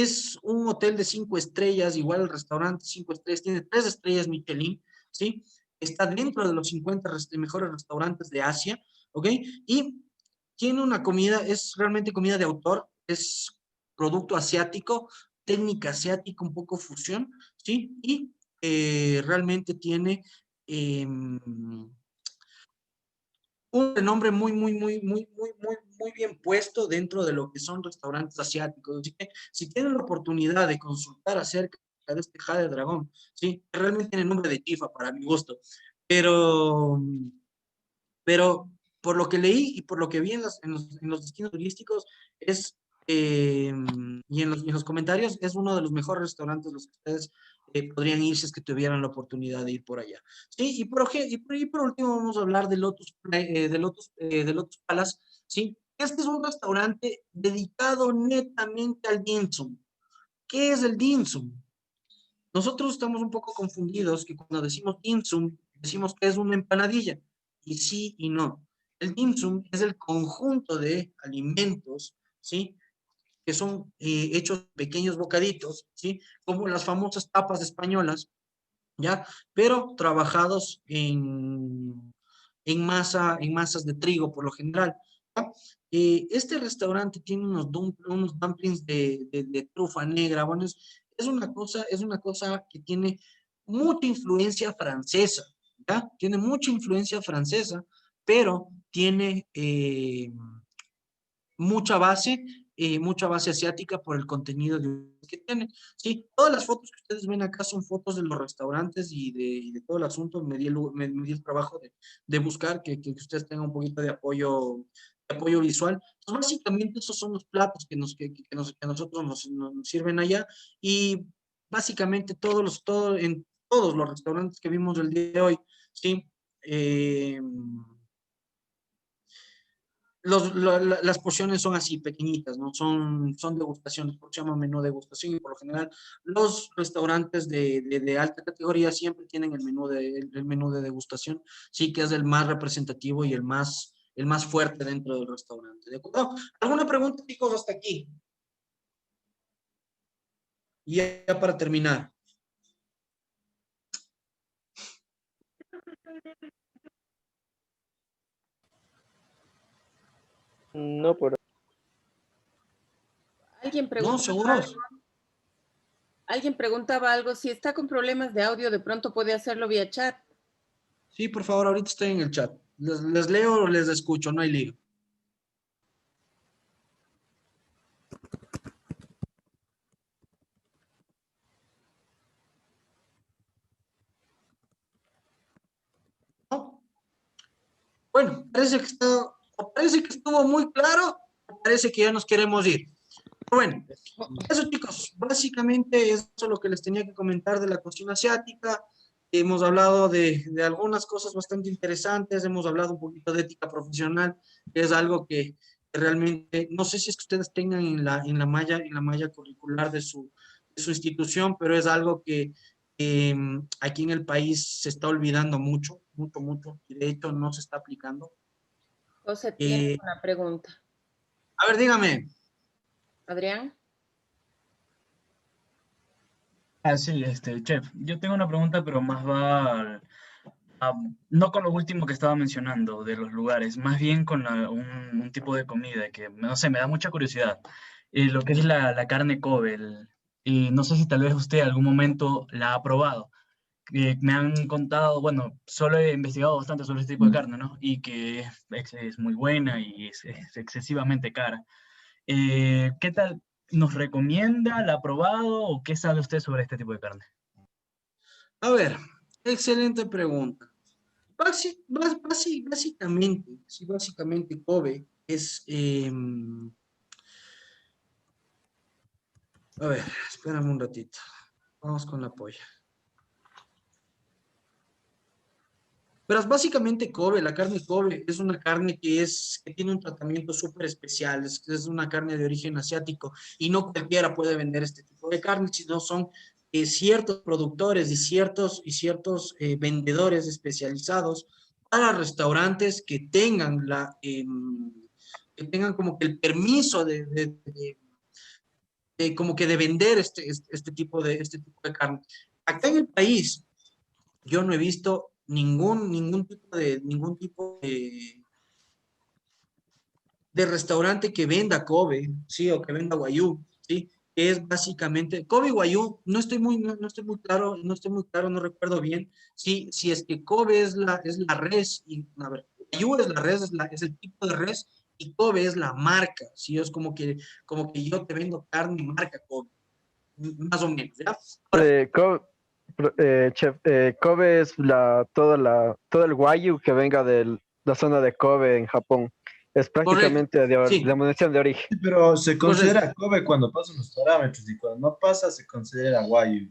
es un hotel de 5 estrellas, igual el restaurante 5 estrellas, tiene 3 estrellas Michelin, ¿sí? Está dentro de los 50 mejores restaurantes de Asia, ¿ok? Y tiene una comida, es realmente comida de autor, es producto asiático, técnica asiática, un poco fusión, ¿sí? Y realmente tiene un renombre muy bien puesto dentro de lo que son restaurantes asiáticos. Así que si tienen la oportunidad de consultar acerca de este Jade Dragón, ¿sí? Realmente tiene nombre de chifa para mi gusto, pero, pero por lo que leí y por lo que vi en los destinos turísticos es, y en los comentarios, es uno de los mejores restaurantes los que ustedes podrían ir si es que tuvieran la oportunidad de ir por allá. Sí, y por último vamos a hablar de de Lotus Palace, ¿sí? Este es un restaurante dedicado netamente al dim sum. ¿Qué es el dim sum? Nosotros estamos un poco confundidos que cuando decimos dim sum, decimos que es una empanadilla, y sí y no. El dim sum es el conjunto de alimentos, ¿sí? Que son hechos pequeños bocaditos, ¿sí? Como las famosas tapas españolas, ¿ya? Pero trabajados en masas de trigo por lo general, ¿ya? Este restaurante tiene unos dumplings de trufa negra, bueno, es una cosa que tiene mucha influencia francesa, ¿ya? Tiene mucha influencia francesa, pero tiene mucha base asiática por el contenido que tiene. Sí, todas las fotos que ustedes ven acá son fotos de los restaurantes y de todo el asunto. Me di el trabajo de buscar que ustedes tengan un poquito de apoyo visual. Pues básicamente esos son los platos que nosotros nos sirven allá y básicamente en todos los restaurantes que vimos el día de hoy, ¿sí? Las porciones son así, pequeñitas, ¿no? Son degustaciones, por eso se llama menú degustación y por lo general los restaurantes de alta categoría siempre tienen el menú de degustación, sí que es el más representativo y el más fuerte dentro del restaurante, ¿de acuerdo? ¿Alguna pregunta, chicos, hasta aquí? Y ya para terminar. No, por Alguien No, preguntaba seguros. algo, alguien preguntaba algo, si está con problemas de audio, de pronto puede hacerlo vía chat. Sí, por favor, ahorita estoy en el chat. Les leo o les escucho, no hay lío. ¿No? Bueno, parece que estuvo muy claro, parece que ya nos queremos ir. Bueno, eso chicos, básicamente es eso lo que les tenía que comentar de la cocina asiática. Hemos hablado de algunas cosas bastante interesantes, hemos hablado un poquito de ética profesional, que es algo que realmente, no sé si es que ustedes tengan en la malla curricular de su institución, pero es algo que aquí en el país se está olvidando mucho, y de hecho no se está aplicando. José tiene una pregunta. A ver, dígame. Adrián. Sí, chef, yo tengo una pregunta, pero más va no con lo último que estaba mencionando de los lugares, más bien con un tipo de comida que, no sé, me da mucha curiosidad. Lo que es la carne Kobe. Y no sé si tal vez usted en algún momento la ha probado. Me han contado, bueno, solo he investigado bastante sobre este tipo de carne, ¿no? Y que es muy buena y es excesivamente cara. ¿Qué tal? ¿Nos recomienda? ¿La ha probado? ¿O qué sabe usted sobre este tipo de carne? A ver, excelente pregunta. Básicamente Kobe es... a ver, espérame un ratito. Vamos con la polla. Pero básicamente Kobe, la carne Kobe, es una carne que tiene un tratamiento súper especial, es una carne de origen asiático y no cualquiera puede vender este tipo de carne, sino son ciertos productores y ciertos vendedores especializados para restaurantes que tengan que tengan como que el permiso como que de vender este tipo de carne. Acá en el país, yo no he visto ningún tipo de restaurante que venda Kobe, ¿sí? O que venda Wagyu, ¿sí? Que es básicamente, Kobe y Wagyu, no estoy muy claro, no recuerdo bien, si es que Kobe es la res, y, a ver, Wagyu es la res, es el tipo de res, y Kobe es la marca, ¿sí? Es como que yo te vendo carne marca Kobe, más o menos, ¿ya? Chef, Kobe es todo el Wagyu que venga de la zona de Kobe en Japón. Es prácticamente sí. denominación de origen. Sí, pero se considera Kobe cuando pasan los parámetros y cuando no pasa se considera Wagyu.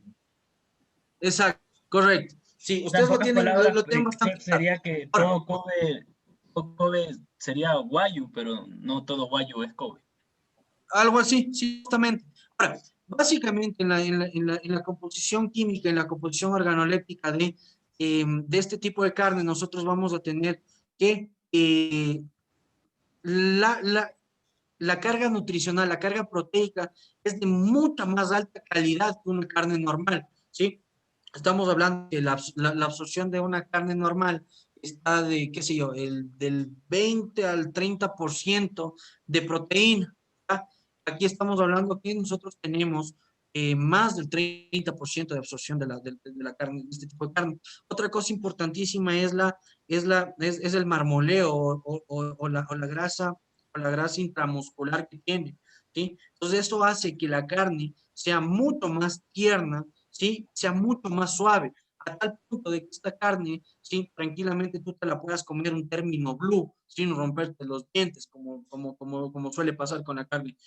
Exacto, correcto. Sí, ustedes lo tienen bastante sería que todo Kobe sería Wagyu, pero no todo Wagyu es Kobe. Algo así, sí, justamente. Ahora, básicamente en la composición química, en la composición organoléptica de este tipo de carne, nosotros vamos a tener que la carga nutricional, la carga proteica es de mucha más alta calidad que una carne normal, ¿sí? Estamos hablando de la absorción de una carne normal está de, qué sé yo, del 20 al 30% de proteína, ¿tá? Aquí estamos hablando que nosotros tenemos más del 30% de absorción de la carne, de este tipo de carne. Otra cosa importantísima es el marmoleo o la grasa intramuscular que tiene, ¿sí? Entonces eso hace que la carne sea mucho más tierna, ¿sí? Sea mucho más suave, a tal punto de que esta carne, ¿sí? Tranquilamente tú te la puedas comer un término blue, sin romperte los dientes, como suele pasar con la carne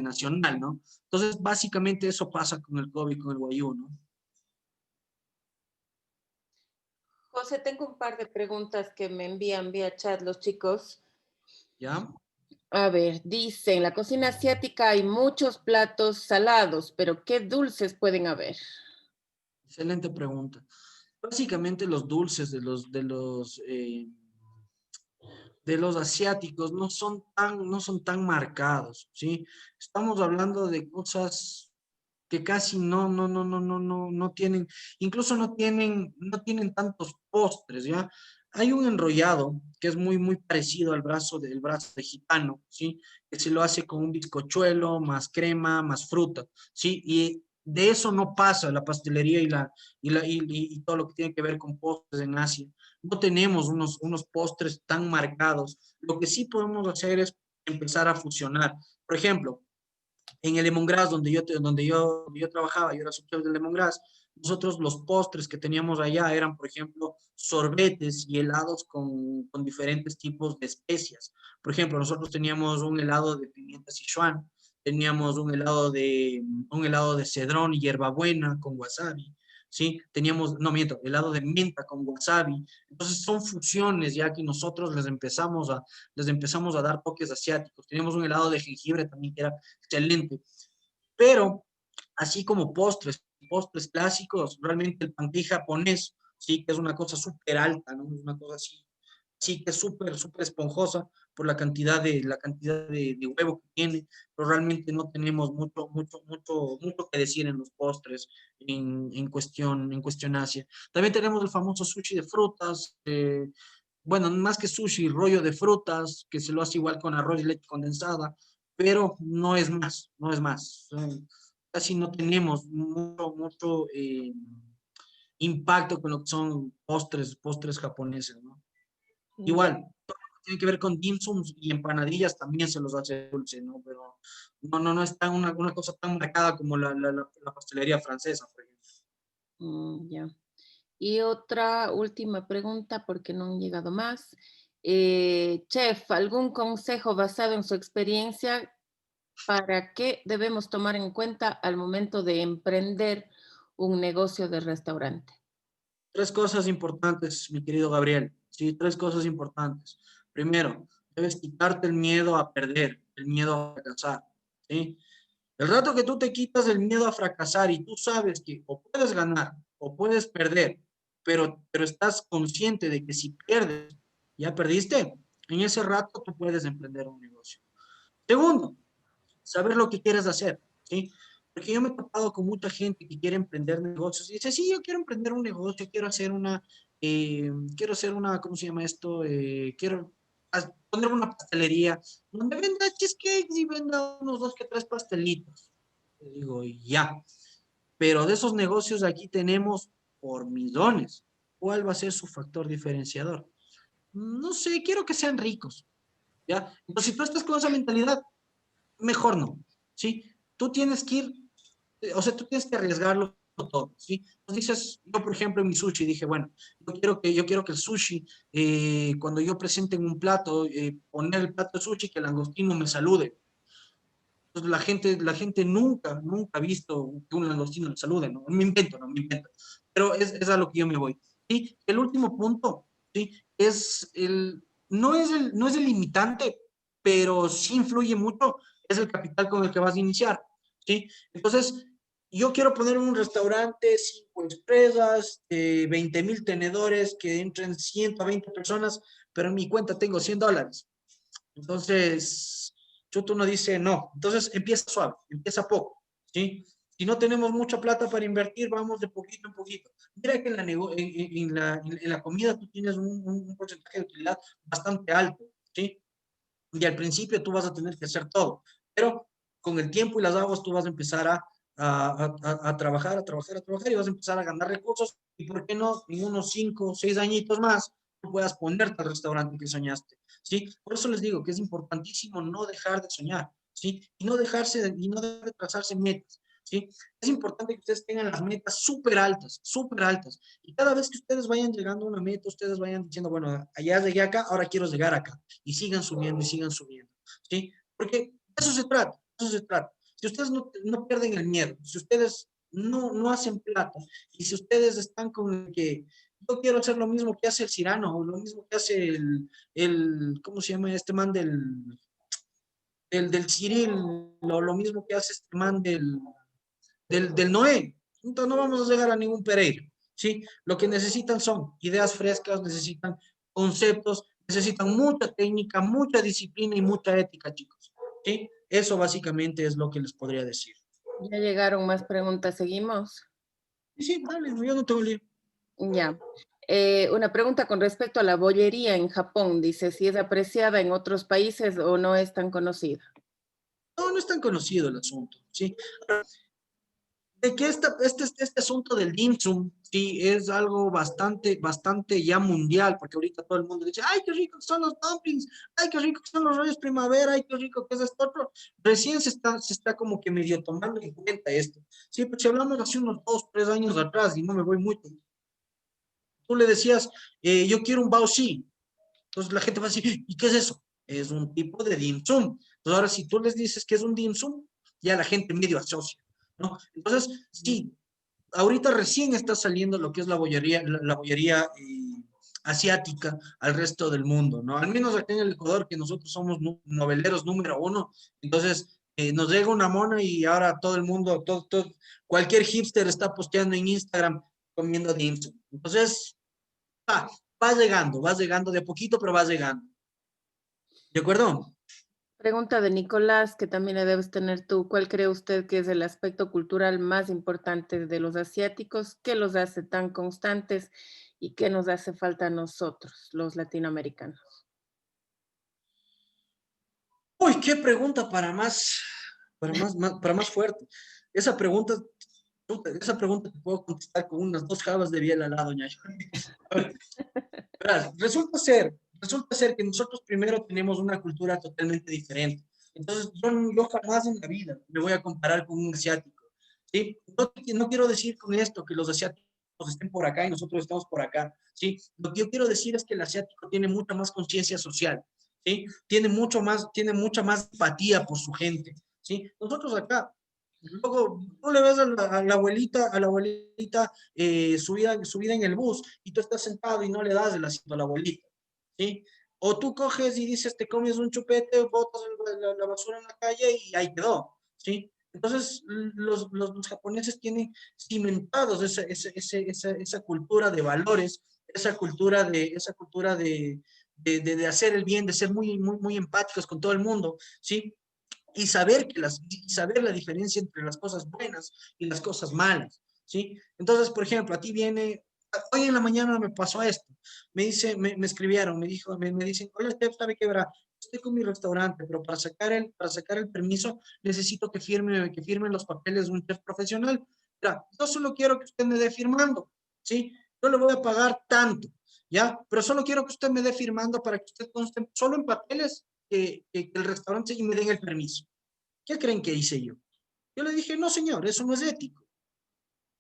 nacional, ¿no? Entonces, básicamente eso pasa con el Kobe y con el Wagyu, ¿no? José, tengo un par de preguntas que me envían vía chat los chicos. ¿Ya? A ver, dice, en la cocina asiática hay muchos platos salados, pero ¿qué dulces pueden haber? Excelente pregunta. Básicamente los dulces de los asiáticos no son tan marcados, ¿sí? Estamos hablando de cosas que casi no tienen, incluso no tienen tantos postres, ¿ya? Hay un enrollado que es muy parecido al brazo de gitano, ¿sí? Que se lo hace con un bizcochuelo, más crema, más fruta, ¿sí? Y de eso no pasa la pastelería y todo lo que tiene que ver con postres en Asia. No tenemos unos postres tan marcados. Lo que sí podemos hacer es empezar a fusionar. Por ejemplo, en el lemongrass donde yo trabajaba, yo era subchef del lemongrass, nosotros los postres que teníamos allá eran, por ejemplo, sorbetes y helados con diferentes tipos de especias. Por ejemplo, nosotros teníamos un helado de pimienta Sichuan, teníamos un helado de cedrón y hierbabuena con wasabi, ¿sí? Teníamos, no miento, helado de menta con wasabi. Entonces son fusiones ya que nosotros les empezamos a dar toques asiáticos. Teníamos un helado de jengibre también que era excelente. Pero así como postres clásicos, realmente el pancake japonés, sí, que es una cosa súper alta, ¿no? Es una cosa así, sí que es súper esponjosa por la cantidad de huevo que tiene, pero realmente no tenemos mucho que decir en los postres en cuestión Asia. También tenemos el famoso sushi de frutas, bueno, más que sushi, rollo de frutas, que se lo hace igual con arroz y leche condensada, pero no es más. Casi no tenemos mucho impacto con lo que son postres japoneses, ¿no? Igual, todo lo que tiene que ver con dim sums y empanadillas también se los hace dulce, ¿no? Pero no es tan una cosa tan marcada como la pastelería francesa, por ejemplo. Ya. Y otra última pregunta, porque no han llegado más. Chef, ¿algún consejo basado en su experiencia para qué debemos tomar en cuenta al momento de emprender un negocio de restaurante? 3 cosas importantes, mi querido Gabriel. Sí, 3 cosas importantes. Primero, debes quitarte el miedo a perder, el miedo a fracasar, ¿sí? El rato que tú te quitas el miedo a fracasar y tú sabes que o puedes ganar o puedes perder, pero estás consciente de que si pierdes, ya perdiste, en ese rato tú puedes emprender un negocio. Segundo, saber lo que quieres hacer. ¿sí? Porque yo me he topado con mucha gente que quiere emprender negocios y dice, sí, yo quiero emprender un negocio, quiero hacer una, ¿cómo se llama esto? Quiero poner una pastelería donde venda cheesecakes y venda unos 2 que 3 pastelitos. Le digo, ya. Pero de esos negocios aquí tenemos por millones. ¿Cuál va a ser su factor diferenciador? No sé, quiero que sean ricos, ¿ya? Entonces, si tú estás con esa mentalidad, mejor no, ¿sí? Tú tienes que ir, o sea, tú tienes que arriesgarlo todo, ¿sí? Entonces dices, yo por ejemplo en mi sushi dije, bueno, yo quiero que el sushi, cuando yo presente en un plato, poner el plato de sushi, que el langostino me salude. Entonces la gente nunca ha visto que un langostino le salude, ¿no? No me invento. Pero es a lo que yo me voy. ¿Sí? El último punto, ¿sí? No es el limitante, pero sí influye mucho, es el capital con el que vas a iniciar, ¿sí? Entonces, yo quiero poner un restaurante, 5 empresas, 20,000 tenedores, que entren 120 personas, pero en mi cuenta tengo $100. Entonces, chuto uno dice, no. Entonces, empieza suave, empieza poco, ¿sí? Si no tenemos mucha plata para invertir, vamos de poquito en poquito. Mira que en la comida tú tienes un porcentaje de utilidad bastante alto, ¿sí? Y al principio tú vas a tener que hacer todo, pero con el tiempo y las aguas tú vas a empezar a trabajar y vas a empezar a ganar recursos y por qué no en unos 5 o 6 añitos más tú puedas ponerte al restaurante que soñaste, ¿sí? Por eso les digo que es importantísimo no dejar de soñar, ¿sí? Y no de trazarse metas, ¿sí? Es importante que ustedes tengan las metas súper altas, y cada vez que ustedes vayan llegando a una meta, ustedes vayan diciendo, bueno, allá llegué acá, ahora quiero llegar acá, y sigan subiendo, ¿sí? Porque de eso se trata, Si ustedes no pierden el miedo, si ustedes no hacen plata, y si ustedes están con el que yo quiero hacer lo mismo que hace el Cirano, o lo mismo que hace ¿cómo se llama este man del Cyril, lo mismo que hace este man del Noé? Entonces no vamos a llegar a ningún Pereira, ¿sí? Lo que necesitan son ideas frescas, necesitan conceptos, necesitan mucha técnica, mucha disciplina y mucha ética, chicos, ¿sí? Eso básicamente es lo que les podría decir. Ya llegaron más preguntas, ¿seguimos? Sí, dale, yo no tengo lío. Ya. Una pregunta con respecto a la bollería en Japón. Dice si es apreciada en otros países o no es tan conocida. No es tan conocido el asunto, ¿sí? De que este asunto del dim sum, sí, es algo bastante ya mundial, porque ahorita todo el mundo dice, ay, qué rico que son los dumplings, ay, qué rico que son los rollos primavera, ay, qué rico que es esto otro. Recién se está como que medio tomando en cuenta esto. Sí, pues si hablamos hace unos 2, 3 años atrás, y no me voy mucho, tú le decías, yo quiero un baozi. Entonces la gente va a decir, ¿y qué es eso? Es un tipo de dim sum. Entonces ahora si tú les dices que es un dim sum, ya la gente medio asocia, ¿no? Entonces, sí, ahorita recién está saliendo lo que es la bollería asiática al resto del mundo, ¿no? Al menos aquí en el Ecuador, que nosotros somos noveleros número 1, entonces nos llega una mona y ahora todo el mundo, cualquier hipster está posteando en Instagram comiendo dim sum. Entonces, va llegando de poquito, pero va llegando. ¿De acuerdo? Pregunta de Nicolás, que también la debes tener tú. ¿Cuál cree usted que es el aspecto cultural más importante de los asiáticos? ¿Qué los hace tan constantes y qué nos hace falta a nosotros, los latinoamericanos? Uy, qué pregunta para más fuerte. Esa pregunta te puedo contestar con unas 2 jabas de biela al lado, ñayo. Resulta ser que nosotros primero tenemos una cultura totalmente diferente. Entonces, yo jamás en la vida me voy a comparar con un asiático, ¿sí? No quiero decir con esto que los asiáticos estén por acá y nosotros estamos por acá, ¿sí? Lo que yo quiero decir es que el asiático tiene mucha más conciencia social, ¿sí? Tiene mucha más empatía por su gente, ¿sí? Nosotros acá, luego tú le ves a la abuelita subida en el bus y tú estás sentado y no le das el asiento a la abuelita, ¿sí? O tú coges y dices, te comes un chupete, botas la basura en la calle y ahí quedó, ¿sí? Entonces, los japoneses tienen cimentados esa cultura de valores, esa cultura de hacer el bien, de ser muy empáticos con todo el mundo, ¿sí? y saber, y saber la diferencia entre las cosas buenas y las cosas malas, ¿sí? Entonces, por ejemplo, a ti viene, hoy en la mañana me pasó esto, me escribieron, me dicen, hola, chef, ¿sabe qué, verá? Estoy con mi restaurante, pero para sacar el permiso necesito que firmen los papeles de un chef profesional. Mira, yo solo quiero que usted me dé firmando, ¿sí? Yo le voy a pagar tanto, ¿ya? Pero solo quiero que usted me dé firmando para que usted conste solo en papeles que el restaurante y me den el permiso. ¿Qué creen que hice yo? Yo le dije, no, señor, eso no es ético.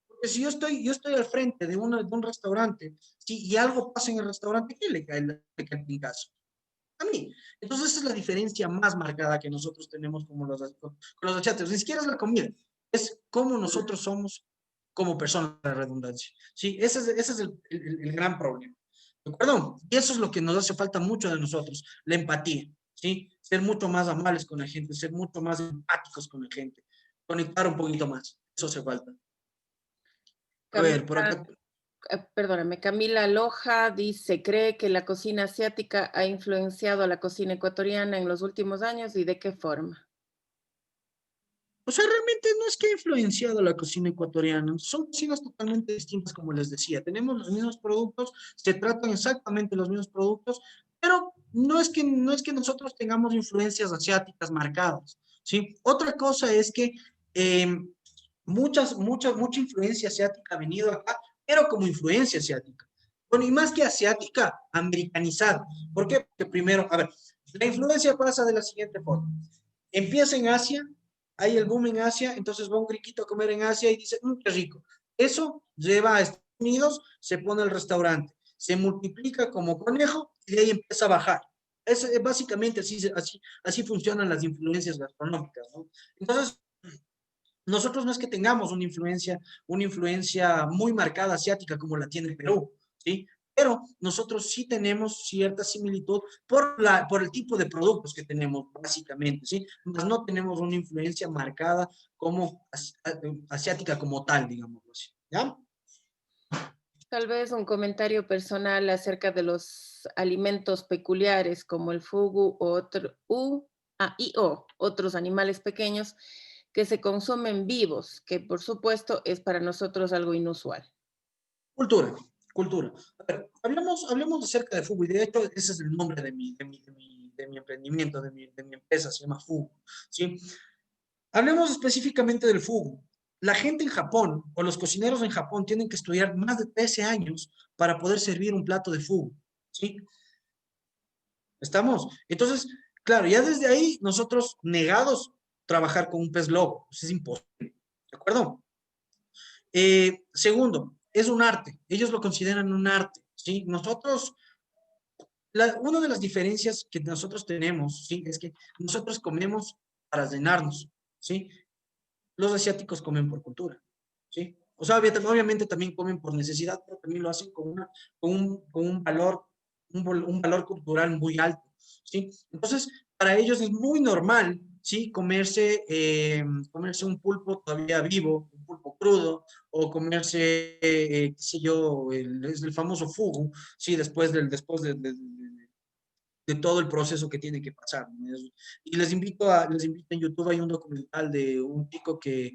Porque si yo estoy al frente de un restaurante, ¿sí? Y algo pasa en el restaurante, ¿qué le cae en caso? A mí. Entonces esa es la diferencia más marcada que nosotros tenemos con los asiáticos. Ni siquiera es la comida, es cómo nosotros somos como personas, la redundancia. Sí, ese es el gran problema. ¿De acuerdo? Y eso es lo que nos hace falta mucho de nosotros, la empatía. ¿Sí? Ser mucho más amables con la gente, ser mucho más empáticos con la gente, conectar un poquito más. Eso hace falta. A ver, por acá. Perdóname, Camila Loja dice, ¿cree que la cocina asiática ha influenciado a la cocina ecuatoriana en los últimos años y de qué forma? O sea, realmente no es que ha influenciado la cocina ecuatoriana, son cocinas totalmente distintas, como les decía. Tenemos los mismos productos, se tratan exactamente los mismos productos, pero no es que nosotros tengamos influencias asiáticas marcadas, ¿sí? Otra cosa es que mucha influencia asiática ha venido acá, pero como influencia asiática. Bueno, y más que asiática, americanizada. ¿Por qué? Porque primero, a ver, la influencia pasa de la siguiente forma. Empieza en Asia, hay el boom en Asia, entonces va un gringuito a comer en Asia y dice, qué rico. Eso lleva a Estados Unidos, se pone el restaurante, se multiplica como conejo y de ahí empieza a bajar. Es básicamente así funcionan las influencias gastronómicas, ¿no? Entonces, nosotros no es que tengamos una influencia muy marcada asiática como la tiene Perú, ¿sí? Pero nosotros sí tenemos cierta similitud por el tipo de productos que tenemos, básicamente, ¿sí? Mas no tenemos una influencia marcada como asiática como tal, digamos así, ¿ya? Tal vez un comentario personal acerca de los alimentos peculiares como el fugu y otros animales pequeños que se consumen vivos, que por supuesto es para nosotros algo inusual. Cultura. A ver, hablemos acerca de fugu, y de hecho ese es el nombre de mi emprendimiento, de mi empresa, se llama fugu, ¿sí? Hablemos específicamente del fugu. La gente en Japón, o los cocineros en Japón, tienen que estudiar más de 13 años para poder servir un plato de fugu, ¿sí? ¿Estamos? Entonces, claro, ya desde ahí nosotros negados trabajar con un pez globo, pues es imposible, ¿de acuerdo? Segundo, es un arte, ellos lo consideran un arte, ¿sí? Nosotros, una de las diferencias que nosotros tenemos, ¿sí? Es que nosotros comemos para llenarnos, ¿sí? Los asiáticos comen por cultura, ¿sí? O sea, obviamente también comen por necesidad, pero también lo hacen con un valor, un valor cultural muy alto, ¿sí? Entonces, para ellos es muy normal, ¿sí? Comerse un pulpo todavía vivo, un pulpo crudo, o comerse, qué sé yo, es el famoso fugu, ¿sí? Después de todo el proceso que tiene que pasar, ¿no? Y les invito en YouTube, hay un documental de un chico que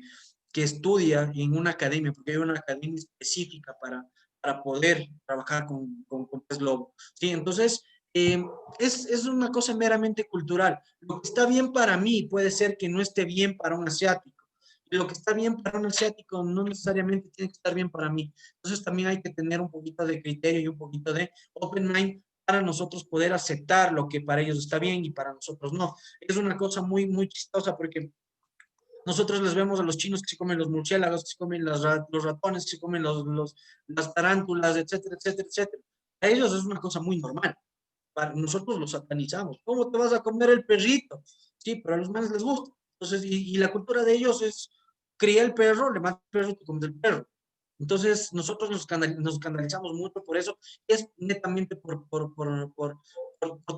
estudia en una academia, porque hay una academia específica para poder trabajar con pez globo, ¿sí? Entonces, es una cosa meramente cultural. Lo que está bien para mí puede ser que no esté bien para un asiático. Y lo que está bien para un asiático no necesariamente tiene que estar bien para mí. Entonces también hay que tener un poquito de criterio y un poquito de open mind para nosotros poder aceptar lo que para ellos está bien y para nosotros no. Es una cosa muy, muy chistosa porque nosotros les vemos a los chinos que se comen los murciélagos, que se comen los ratones, que se comen las tarántulas, etcétera, etcétera, etcétera. A ellos es una cosa muy normal. Para nosotros los satanizamos. ¿Cómo te vas a comer el perrito? Sí, pero a los manes les gusta. Entonces, y la cultura de ellos es, cría el perro, le mata el perro y te comes el perro. Entonces, nosotros nos escandalizamos mucho por eso, y es netamente por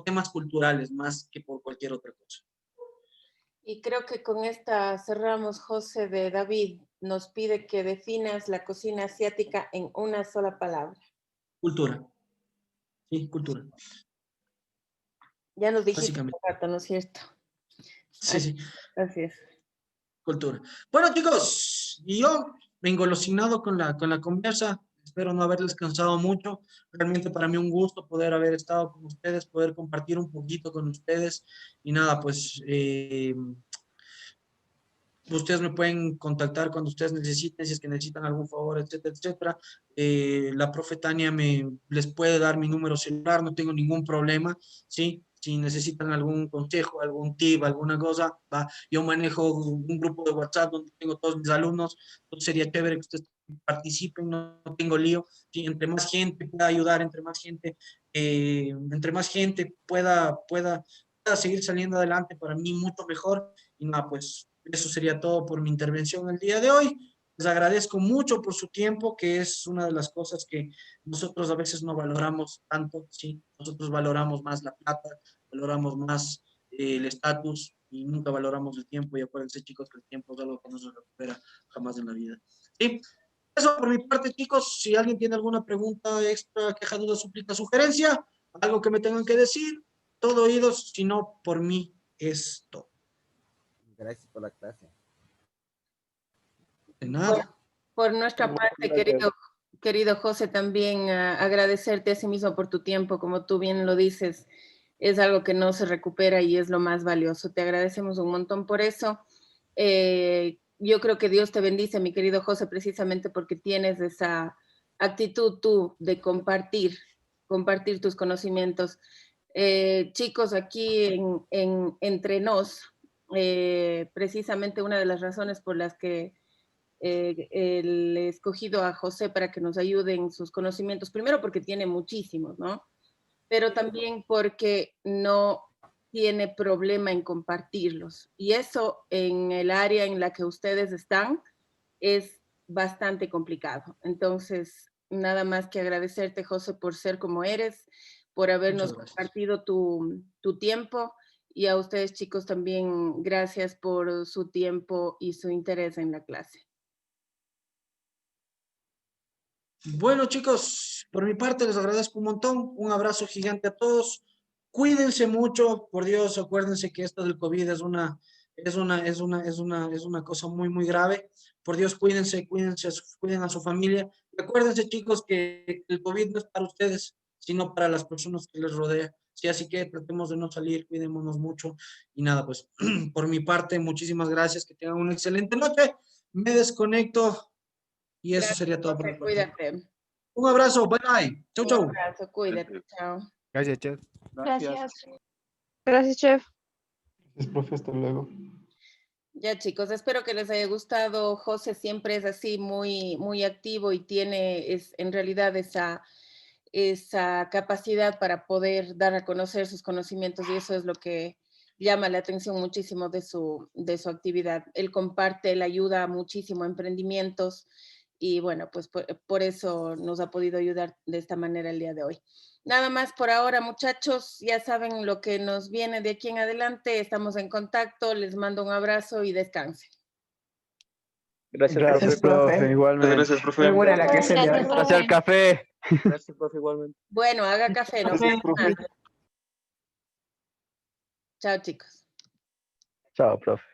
temas culturales, más que por cualquier otra cosa. Y creo que con esta cerramos. José de David nos pide que definas la cocina asiática en una sola palabra. Cultura. Sí, cultura. Ya nos dijiste un rato, ¿no es cierto? Sí, sí. Así es. Cultura. Bueno, chicos, y yo me he engolosinado con la conversa. Espero no haberles cansado mucho. Realmente para mí un gusto poder haber estado con ustedes, poder compartir un poquito con ustedes. Y nada, pues ustedes me pueden contactar cuando ustedes necesiten, si es que necesitan algún favor, etcétera, etcétera. La profe Tania les puede dar mi número celular, no tengo ningún problema, ¿sí? Si necesitan algún consejo, algún tip, alguna cosa, va. Yo manejo un grupo de WhatsApp donde tengo todos mis alumnos, entonces sería chévere que ustedes participen, no tengo lío. ¿Sí? Entre más gente pueda ayudar, entre más gente pueda seguir saliendo adelante, para mí mucho mejor. Y nada, pues eso sería todo por mi intervención el día de hoy. Les agradezco mucho por su tiempo, que es una de las cosas que nosotros a veces no valoramos tanto, ¿sí? Nosotros valoramos más la plata, valoramos más el estatus y nunca valoramos el tiempo. Y acuérdense, chicos, que el tiempo es algo que no se recupera jamás en la vida. ¿Sí? Eso por mi parte, chicos. Si alguien tiene alguna pregunta extra, queja, duda, súplica, sugerencia, algo que me tengan que decir, todo oídos, si no, por mí es todo. Gracias por la clase. De nada. Por nuestra parte, querido José, también agradecerte a sí mismo por tu tiempo, como tú bien lo dices, es algo que no se recupera y es lo más valioso. Te agradecemos un montón por eso. Yo creo que Dios te bendice, mi querido José, precisamente porque tienes esa actitud tú de compartir tus conocimientos. Chicos, aquí entre nos, precisamente una de las razones por las que he escogido a José para que nos ayude en sus conocimientos, primero porque tiene muchísimos, ¿no? Pero también porque no tiene problema en compartirlos. Y eso en el área en la que ustedes están es bastante complicado. Entonces, nada más que agradecerte, José, por ser como eres, por habernos compartido tu tiempo, y a ustedes, chicos, también gracias por su tiempo y su interés en la clase. Bueno, chicos, por mi parte les agradezco un montón. Un abrazo gigante a todos. Cuídense mucho, por Dios, acuérdense que esto del COVID es una cosa muy, muy grave. Por Dios, cuídense, cuiden a su familia. Y acuérdense, chicos, que el COVID no es para ustedes, sino para las personas que les rodean. Sí, así que tratemos de no salir, cuidémonos mucho. Y nada, pues, por mi parte, muchísimas gracias. Que tengan una excelente noche. Me desconecto. Y eso sería todo por mi parte. Cuídate. Un abrazo, bye bye. Chau, chau. Un abrazo, cuídate, chao. Gracias, chef. Gracias. Gracias, chef. Gracias, profe, hasta luego. Ya, chicos, espero que les haya gustado. José siempre es así muy, muy activo y tiene en realidad esa capacidad para poder dar a conocer sus conocimientos, y eso es lo que llama la atención muchísimo de su actividad. Él comparte, él ayuda muchísimo a emprendimientos y bueno, pues por eso nos ha podido ayudar de esta manera el día de hoy. Nada más por ahora, muchachos, ya saben lo que nos viene de aquí en adelante, estamos en contacto, les mando un abrazo y descansen. Gracias, profe. Igualmente. Gracias, profe. Qué buena la que se le Gracias, Gracias al café. Gracias, profe, igualmente. Bueno, haga café, ¿no? Gracias, profe. Chao, chicos. Chao, profe.